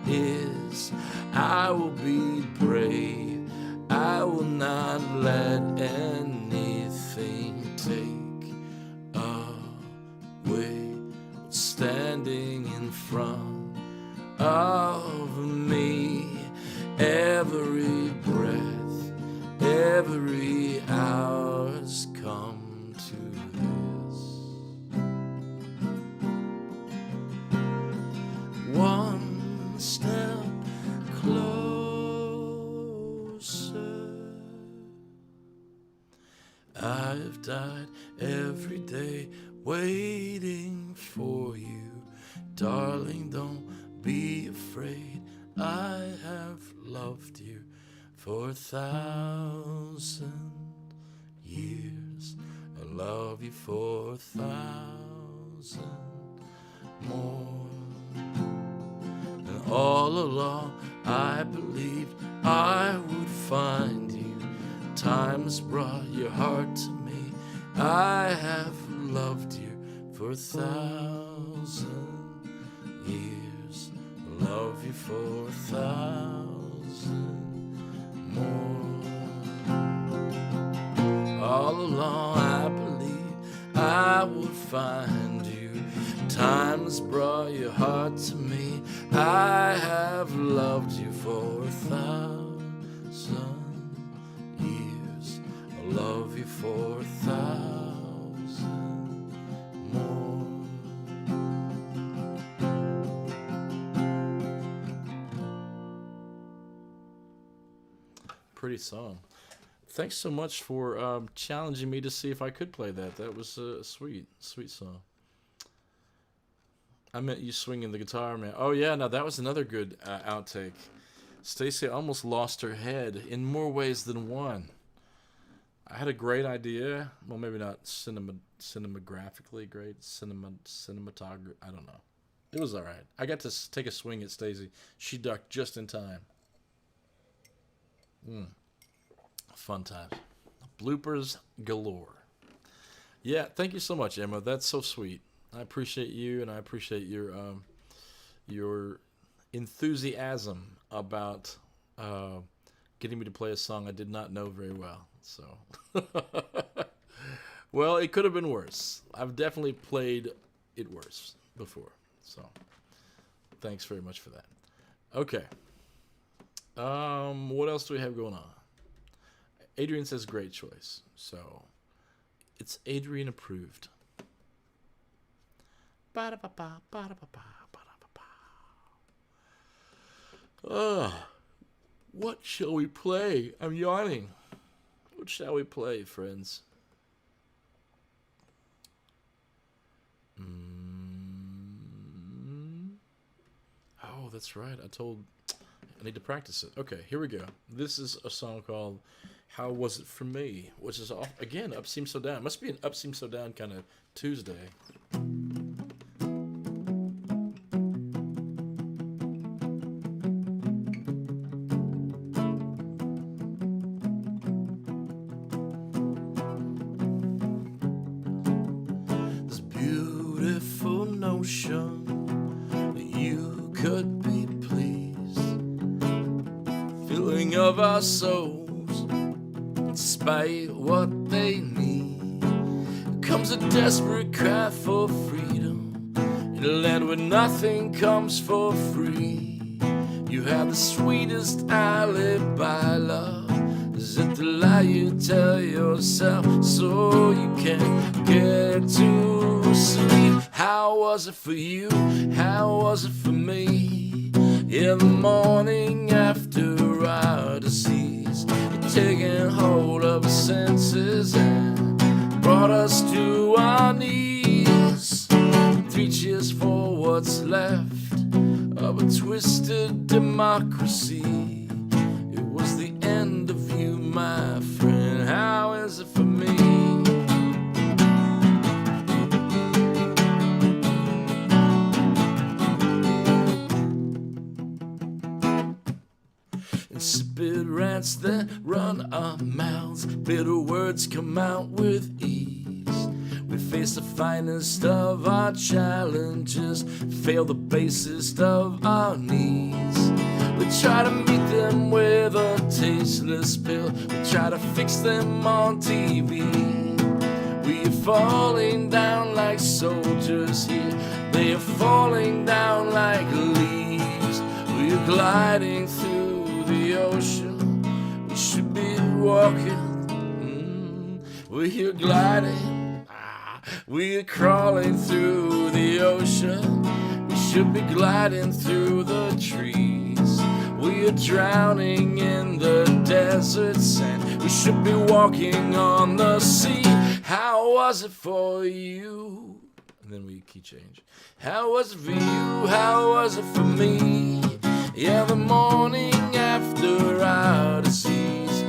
is. I will be brave, I will not let anything take away what's standing in front of me. Every breath, every hour's come to this. One step closer. I've died every day waiting for you, darling, don't be afraid. I have loved you for 1,000 years, I love you for 1,000 more. And all along I believed I would find you. Time has brought your heart to me. I have loved you for 1,000 years. I love you for 1,000 more. All along I believed I would find you. Time has brought your heart to me. I have loved you for 1,000 years. I love you for 1,000 more. Pretty song. Thanks so much for challenging me to see if I could play that. That was a sweet song. I meant you swinging the guitar, man. Oh yeah, now that was another good outtake. Stacy almost lost her head in more ways than one. I had a great idea. Well, maybe not cinemagraphically great. Cinematography. I don't know. It was all right. I got to take a swing at Stacy. She ducked just in time. Fun times. Bloopers galore. Yeah, thank you so much, Emma. That's so sweet. I appreciate you, and I appreciate your enthusiasm about getting me to play a song I did not know very well. So, well, it could have been worse. I've definitely played it worse before. So, thanks very much for that. Okay. What else do we have going on? Adrian says great choice. So, it's Adrian approved. What shall we play? I'm yawning. What shall we play, friends? Oh, that's right. I need to practice it. Okay, here we go. This is a song called How Was It For Me, which is, again, Up Seems So Down. It must be an Up Seems So Down kind of Tuesday. This beautiful notion that you could be pleased, filling up our souls, despite what they need. Comes a desperate cry for freedom in a land where nothing comes for free. You have the sweetest alibi, love. Is it the lie you tell yourself so you can get to sleep? How was it for you? How was it for me? In the morning after our disease, taking hold of our senses and brought us to our knees. 3 cheers for what's left of a twisted democracy. It was the end of you, my friend. How is it for me? Insipid rants that run our mouths, bitter words come out with ease. We face the finest of our challenges, fail the basest of our needs. We try to meet them with a tasteless pill, we try to fix them on TV. We are falling down like soldiers here, they are falling down like leaves. We are gliding through the ocean, we should be walking. We are gliding, we are crawling through the ocean, we should be gliding through the trees. We are drowning in the desert sand, we should be walking on the sea. How was it for you? And then we key change. How was it for you? How was it for me? Yeah, the morning after our disease,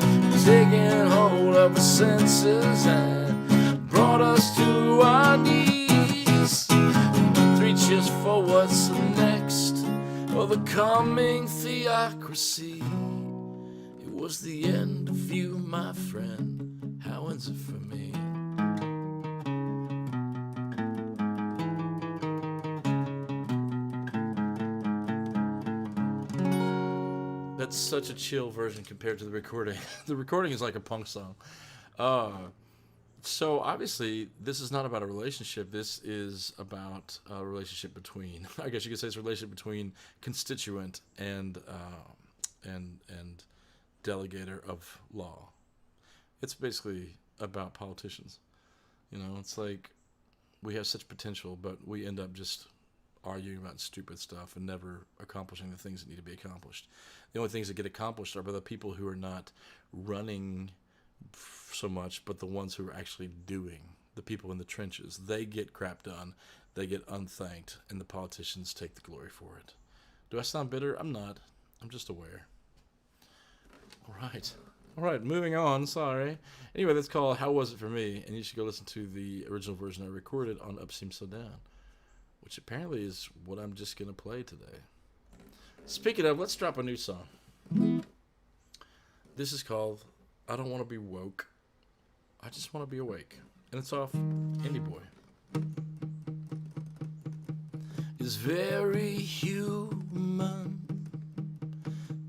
taking hold of our senses and brought us to our knees. 3 cheers for what's next, or the coming theocracy. It was the end of you, my friend. How is it for me? That's such a chill version compared to the recording. The recording is like a punk song. So obviously, this is not about a relationship. This is about a relationship between, I guess you could say it's a relationship between constituent and delegator of law. It's basically about politicians. You know, it's like we have such potential, but we end up just arguing about stupid stuff and never accomplishing the things that need to be accomplished. The only things that get accomplished are by the people who are not running so much, but the ones who are actually doing, the people in the trenches. They get crap done, they get unthanked, and the politicians take the glory for it. Do I sound bitter? I'm not. I'm just aware. All right, moving on, sorry. Anyway, that's called How Was It For Me, and you should go listen to the original version I recorded on Up Seems So Down, which apparently is what I'm just going to play today. Speaking of, let's drop a new song. This is called I Don't Want to Be Woke, I Just Want to Be Awake. And it's off Indie Boy. It's very human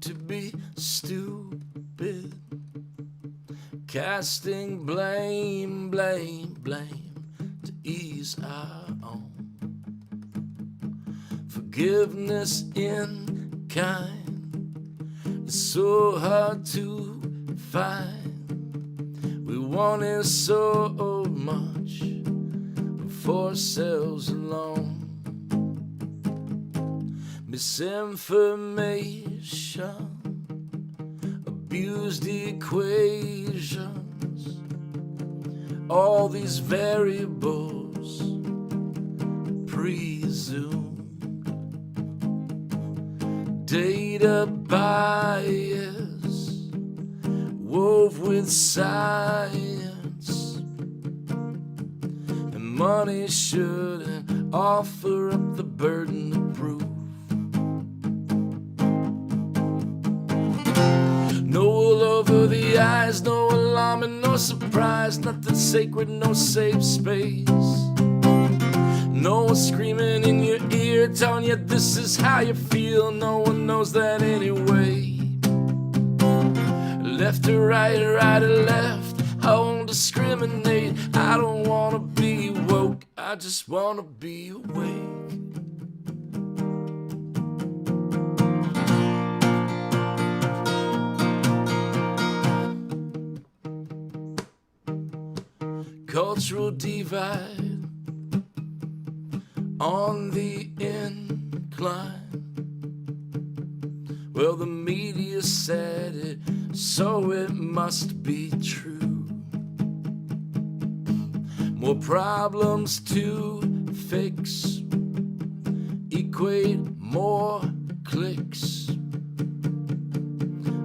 to be stupid, casting blame to ease our own. Forgiveness in kind is so hard to find. We want it so much, but for ourselves alone. Misinformation, abused equations, all these variables presumed. Data bias wove with science, and money shouldn't offer up the burden of proof. No wool over the eyes, no alarm and no surprise, nothing sacred, no safe space. No one screaming in your ear, telling you this is how you feel. No one knows that anyway. Left or right or left, I won't discriminate. I don't wanna be woke, I just wanna be awake. Cultural divide on the incline. Well, the media said it, so it must be true. More problems to fix equate more clicks.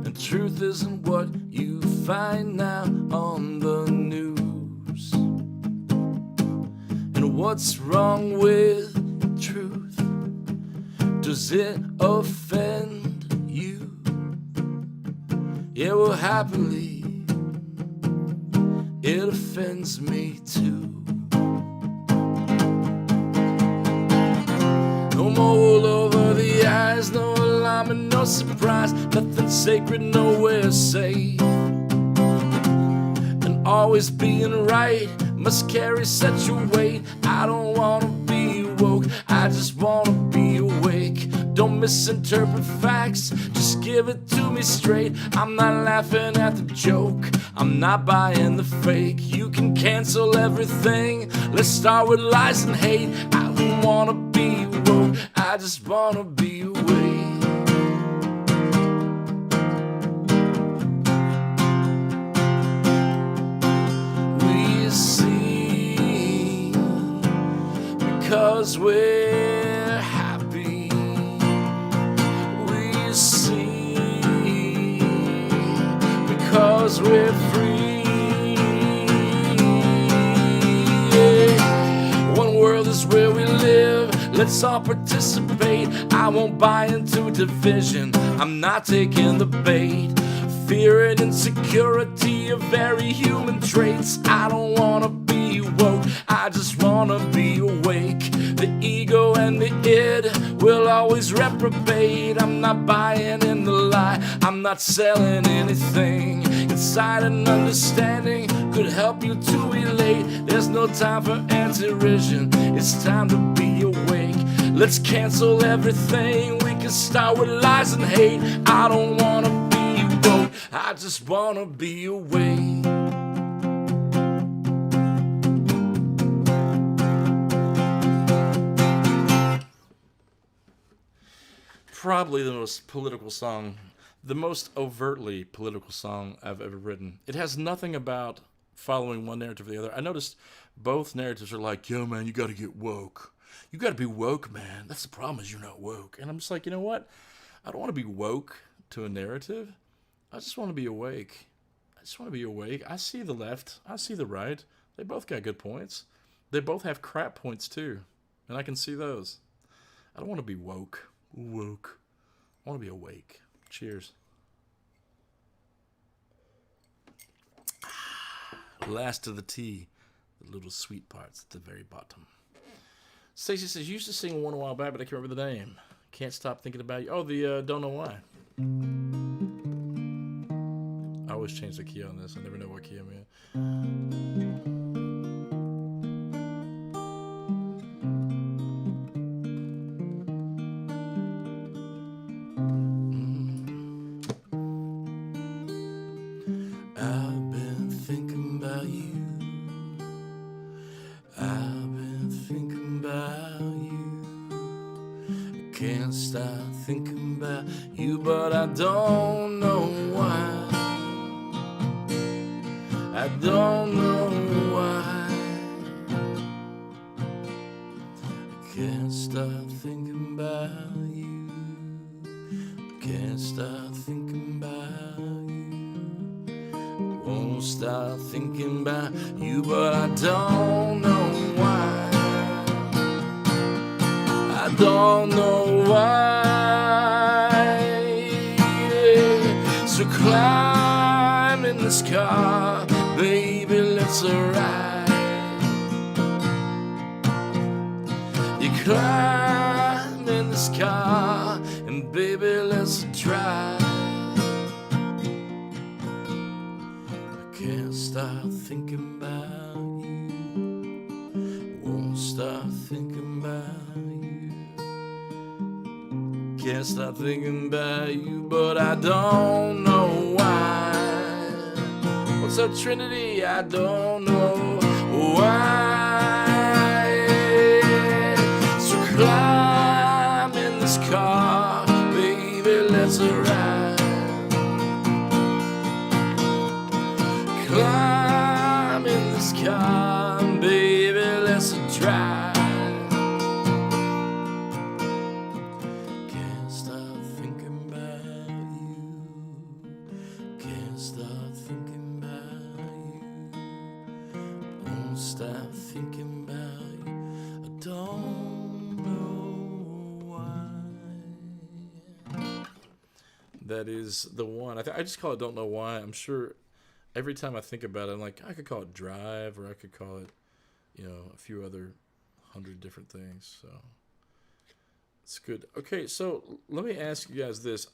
And truth isn't what you find now on the news. And what's wrong with truth? Does it offend you? Yeah, well, happily, it offends me too. No more wool over the eyes, no alarm and no surprise. Nothing sacred, nowhere safe. And always being right must carry such a weight. I don't wanna be woke, I just wanna be awake. Don't misinterpret facts, just give it to me straight. I'm not laughing at the joke, I'm not buying the fake. You can cancel everything, let's start with lies and hate. I don't wanna be woke, I just wanna be awake. We see because we're happy. We see because we're free. Yeah. One world is where we live, let's all participate. I won't buy into division, I'm not taking the bait. Fear and insecurity are very human traits. I don't wanna be woke, I just wanna be awake. The ego and the id will always reprobate. I'm not buying in the lie, I'm not selling anything. Insight and understanding could help you to elate. There's no time for anti-vision, it's time to be awake. Let's cancel everything, we can start with lies and hate. I don't wanna be woke, I just wanna be awake. Probably the most political song, the most overtly political song I've ever written. It has nothing about following one narrative or the other. I noticed both narratives are like, yo man, you gotta get woke. You gotta be woke, man. That's the problem, is you're not woke. And I'm just like, you know what? I don't want to be woke to a narrative. I just want to be awake. I just want to be awake. I see the left. I see the right. They both got good points. They both have crap points too. And I can see those. I don't want to be woke. Woke. I want to be awake. Cheers. Last of the tea. The little sweet parts at the very bottom. Stacey says, you used to sing one a while back, but I can't remember the name. Can't stop thinking about you. Oh, the Don't Know Why. I always change the key on this. I never know what key I'm in. I've been thinking about you. I've been thinking about you. I can't stop thinking about you, but I don't know why. I don't know why. I can't stop thinking about you. Can't stop thinking about you. Won't stop thinking about you, but I don't know why. I don't know why. So climb in this car, baby, let's ride. You climb in this car, and baby, let's drive. Can't stop thinking about you. Won't stop thinking about you. Can't stop thinking about you, but I don't know why. What's up, Trinity? I don't know why. So climb in this car, baby, let's ride. Climb in this car, baby, let's drive. Can't stop thinking about you. Can't stop thinking about you. Won't stop thinking about you. I don't know why. That is the one. I just call it "Don't Know Why." I'm sure. Every time I think about it, I'm like, I could call it Drive, or I could call it, a few other 100 different things. So it's good. Okay, so let me ask you guys this: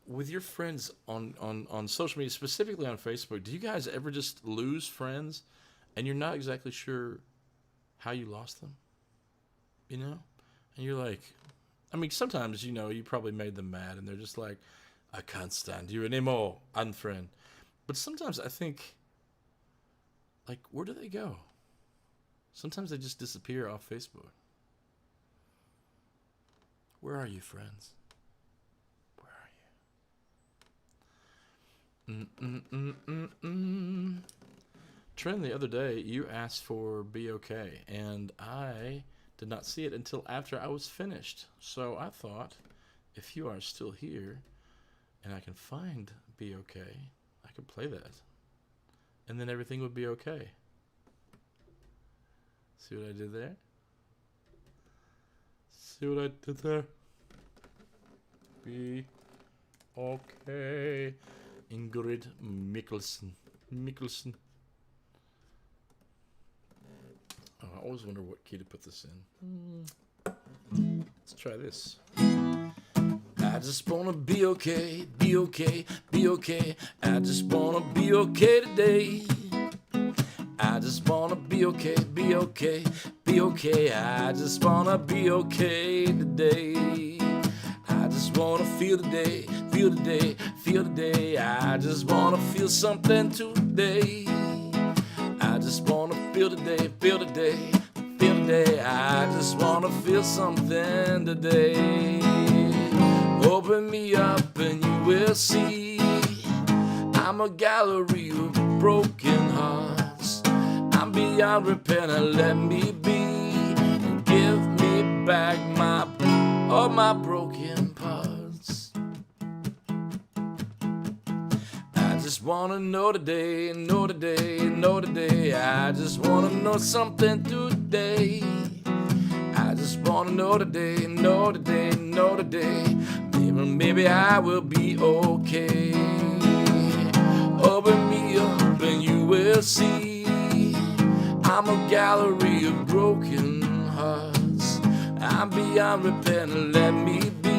with your friends on social media, specifically on Facebook, do you guys ever just lose friends, and you're not exactly sure how you lost them? And you're like. I mean, sometimes, you probably made them mad, and they're just like, I can't stand you anymore, unfriend. But sometimes I think, like, where do they go? Sometimes they just disappear off Facebook. Where are you, friends? Where are you? Trent, the other day, you asked for Be Okay, and I did not see it until after I was finished. So I thought, if you are still here and I can find Be Okay, I could play that. And then everything would be okay. See what I did there? See what I did there? Be okay. Ingrid Mikkelsen. Oh, I always wonder what key to put this in. Let's try this. I just wanna be okay, be okay, be okay. I just wanna be okay today. I just wanna be okay, be okay, be okay. I just wanna be okay today. I just wanna feel today, feel today, feel today. I just wanna feel something today. I just wanna feel today, feel today, feel today. I just wanna feel something today. Open me up and you will see I'm a gallery of broken hearts. I'm beyond repair, and let me be. Give me back all my broken parts. I just wanna know today, know today, know today. I just wanna know something today. I just wanna know today, know today, know today. Maybe I will be okay. Open me up and you will see I'm a gallery of broken hearts. I'm beyond repair, and let me be.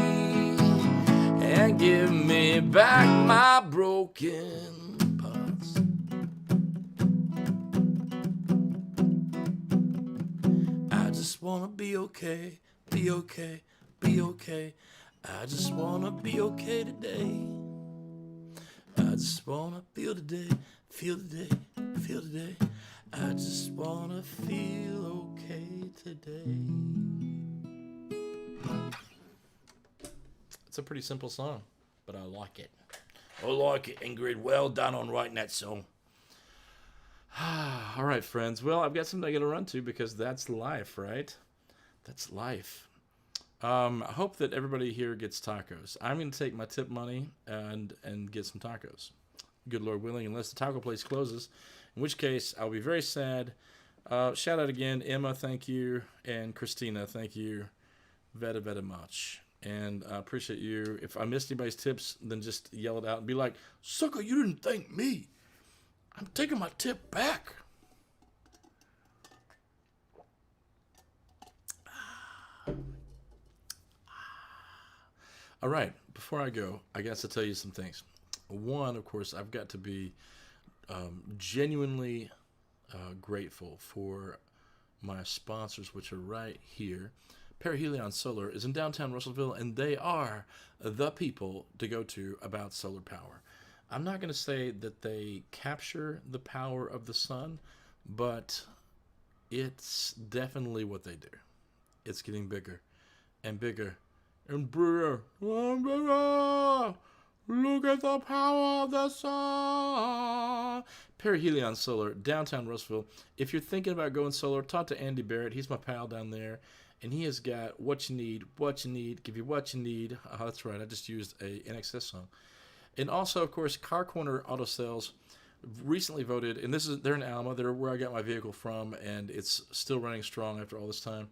And give me back my broken parts. I just wanna be okay, be okay, be okay. I just wanna be okay today. I just wanna feel today, feel today, feel today. I just wanna feel okay today. It's a pretty simple song, but I like it. I like it, Ingrid. Well done on writing that song. All right, friends. Well, I've got something I got to run to because that's life, right? That's life. I hope that everybody here gets tacos. I'm going to take my tip money and get some tacos. Good Lord willing, unless the taco place closes, in which case I'll be very sad. Shout out again, Emma, thank you, and Christina, thank you very, very much. And I appreciate you. If I missed anybody's tips, then just yell it out and be like, sucker, you didn't thank me. I'm taking my tip back. All right, before I go, I got to tell you some things. One, of course, I've got to be genuinely grateful for my sponsors, which are right here. Perihelion Solar is in downtown Russellville, and they are the people to go to about solar power. I'm not going to say that they capture the power of the sun, but it's definitely what they do. It's getting bigger and bigger and bigger and bigger. Look at the power of the sun. Perihelion Solar, downtown Russellville. If you're thinking about going solar, talk to Andy Barrett. He's my pal down there. And he has got what you need, give you what you need. Oh, that's right. I just used a NXS song. And also, of course, Car Corner Auto Sales recently voted, and they're in Alma. They're where I got my vehicle from, and it's still running strong after all this time.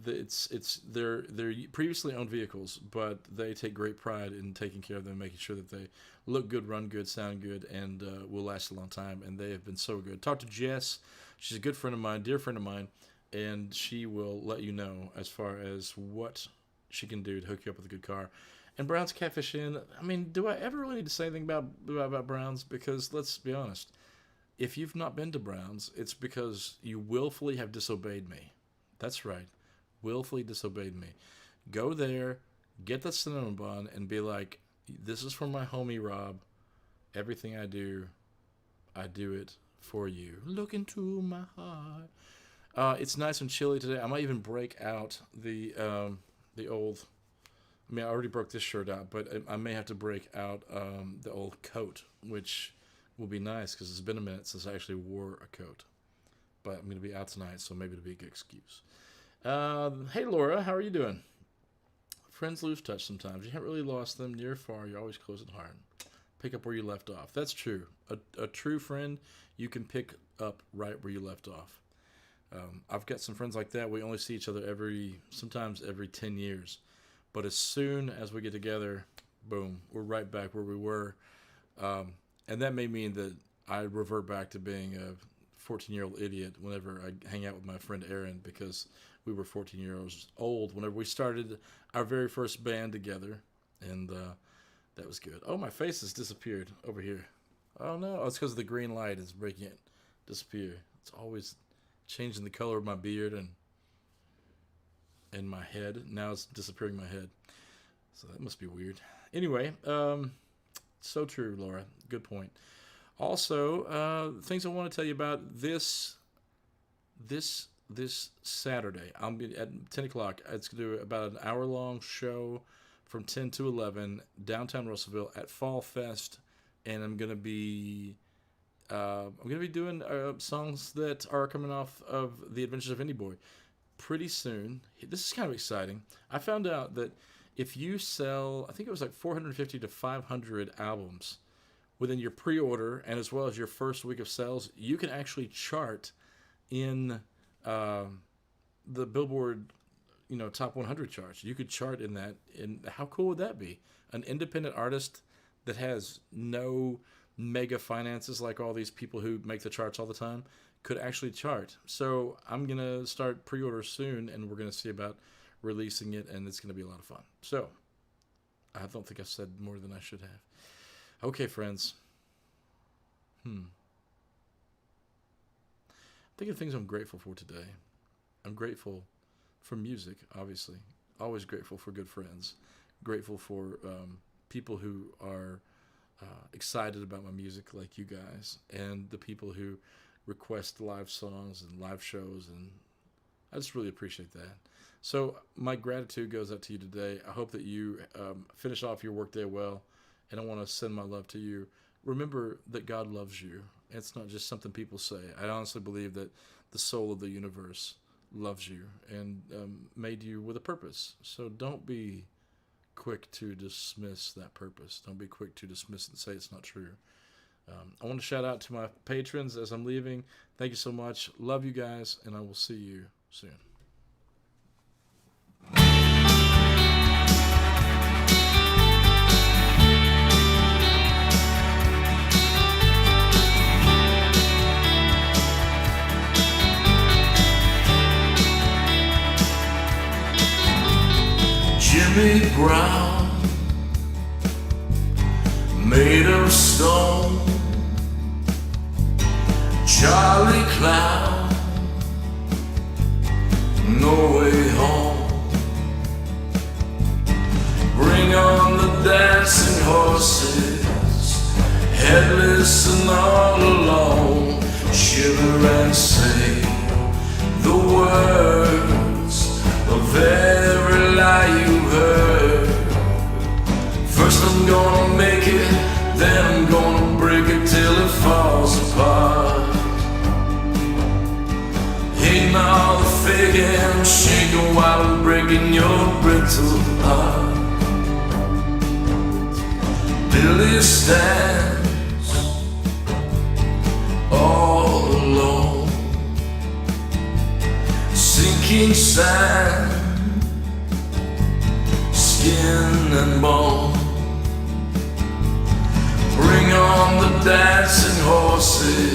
They're previously owned vehicles, but they take great pride in taking care of them, making sure that they look good, run good, sound good, and will last a long time. And they have been so good. Talk to Jess. She's a good friend of mine, dear friend of mine, and she will let you know as far as what she can do to hook you up with a good car. And Brown's Catfish Inn, I mean, do I ever really need to say anything about Brown's? Because let's be honest, if you've not been to Brown's, it's because you willfully have disobeyed me. That's right, willfully disobeyed me. Go there, get the cinnamon bun, and be like, this is for my homie Rob. Everything I do it for you. Look into my heart. It's nice and chilly today. I might even break out the old... I mean, I already broke this shirt out, but I may have to break out the old coat, which will be nice because it's been a minute since I actually wore a coat. But I'm going to be out tonight, so maybe it'll be a good excuse. Hey, Laura, how are you doing? Friends lose touch sometimes. You haven't really lost them near or far. You're always close at heart. Pick up where you left off. That's true. A true friend, you can pick up right where you left off. I've got some friends like that. We only see each other sometimes every 10 years. But as soon as we get together, boom, we're right back where we were. And that may mean that I revert back to being a 14-year-old idiot whenever I hang out with my friend Aaron, because we were 14 years old whenever we started our very first band together. And that was good. Oh, my face has disappeared over here. Oh, no. Oh, it's because the green light is making it disappear. It's always changing the color of my beard and my head. Now it's disappearing my head. So that must be weird. Anyway, so true, Laura. Good point. Also, things I want to tell you about this Saturday. I'll be at 10 o'clock. It's going to do about an hour-long show from 10 to 11 downtown Russellville at Fall Fest, and I'm going to be doing songs that are coming off of The Adventures of Indie Boy pretty soon. This is kind of exciting. I found out that if you sell, I think it was like 450 to 500 albums within your pre-order and as well as your first week of sales, you can actually chart in the Billboard, top 100 charts. You could chart in that. And how cool would that be? An independent artist that has no mega finances like all these people who make the charts all the time could actually chart. So I'm going to start pre-order soon, and we're going to see about releasing it, and it's going to be a lot of fun. So I don't think I said more than I should have. Okay, friends. Think of things I'm grateful for today. I'm grateful for music, obviously. Always grateful for good friends. Grateful for people who are excited about my music like you guys, and the people who request live songs and live shows, and I just really appreciate that. So my gratitude goes out to you today. I hope that you finish off your workday well, and I want to send my love to you. Remember that God loves you. It's not just something people say. I honestly believe that the soul of the universe loves you and made you with a purpose. So don't be quick to dismiss that purpose. Don't be quick to dismiss it and say it's not true. I want to shout out to my patrons as I'm leaving. Thank you so much. Love you guys, and I will see you soon. Jimmy Brown made of stone. Charlie Clown, no way home. Bring on the dancing horses, headless and all alone. Shiver and say the words of every lie you heard. First I'm gonna make it, then I'm gonna break it till it falls apart. Ain't all the faking, shaking while I'm breaking your brittle heart. Billy stands all alone, sinking sand, skin and bone. Bring on the dancing horses,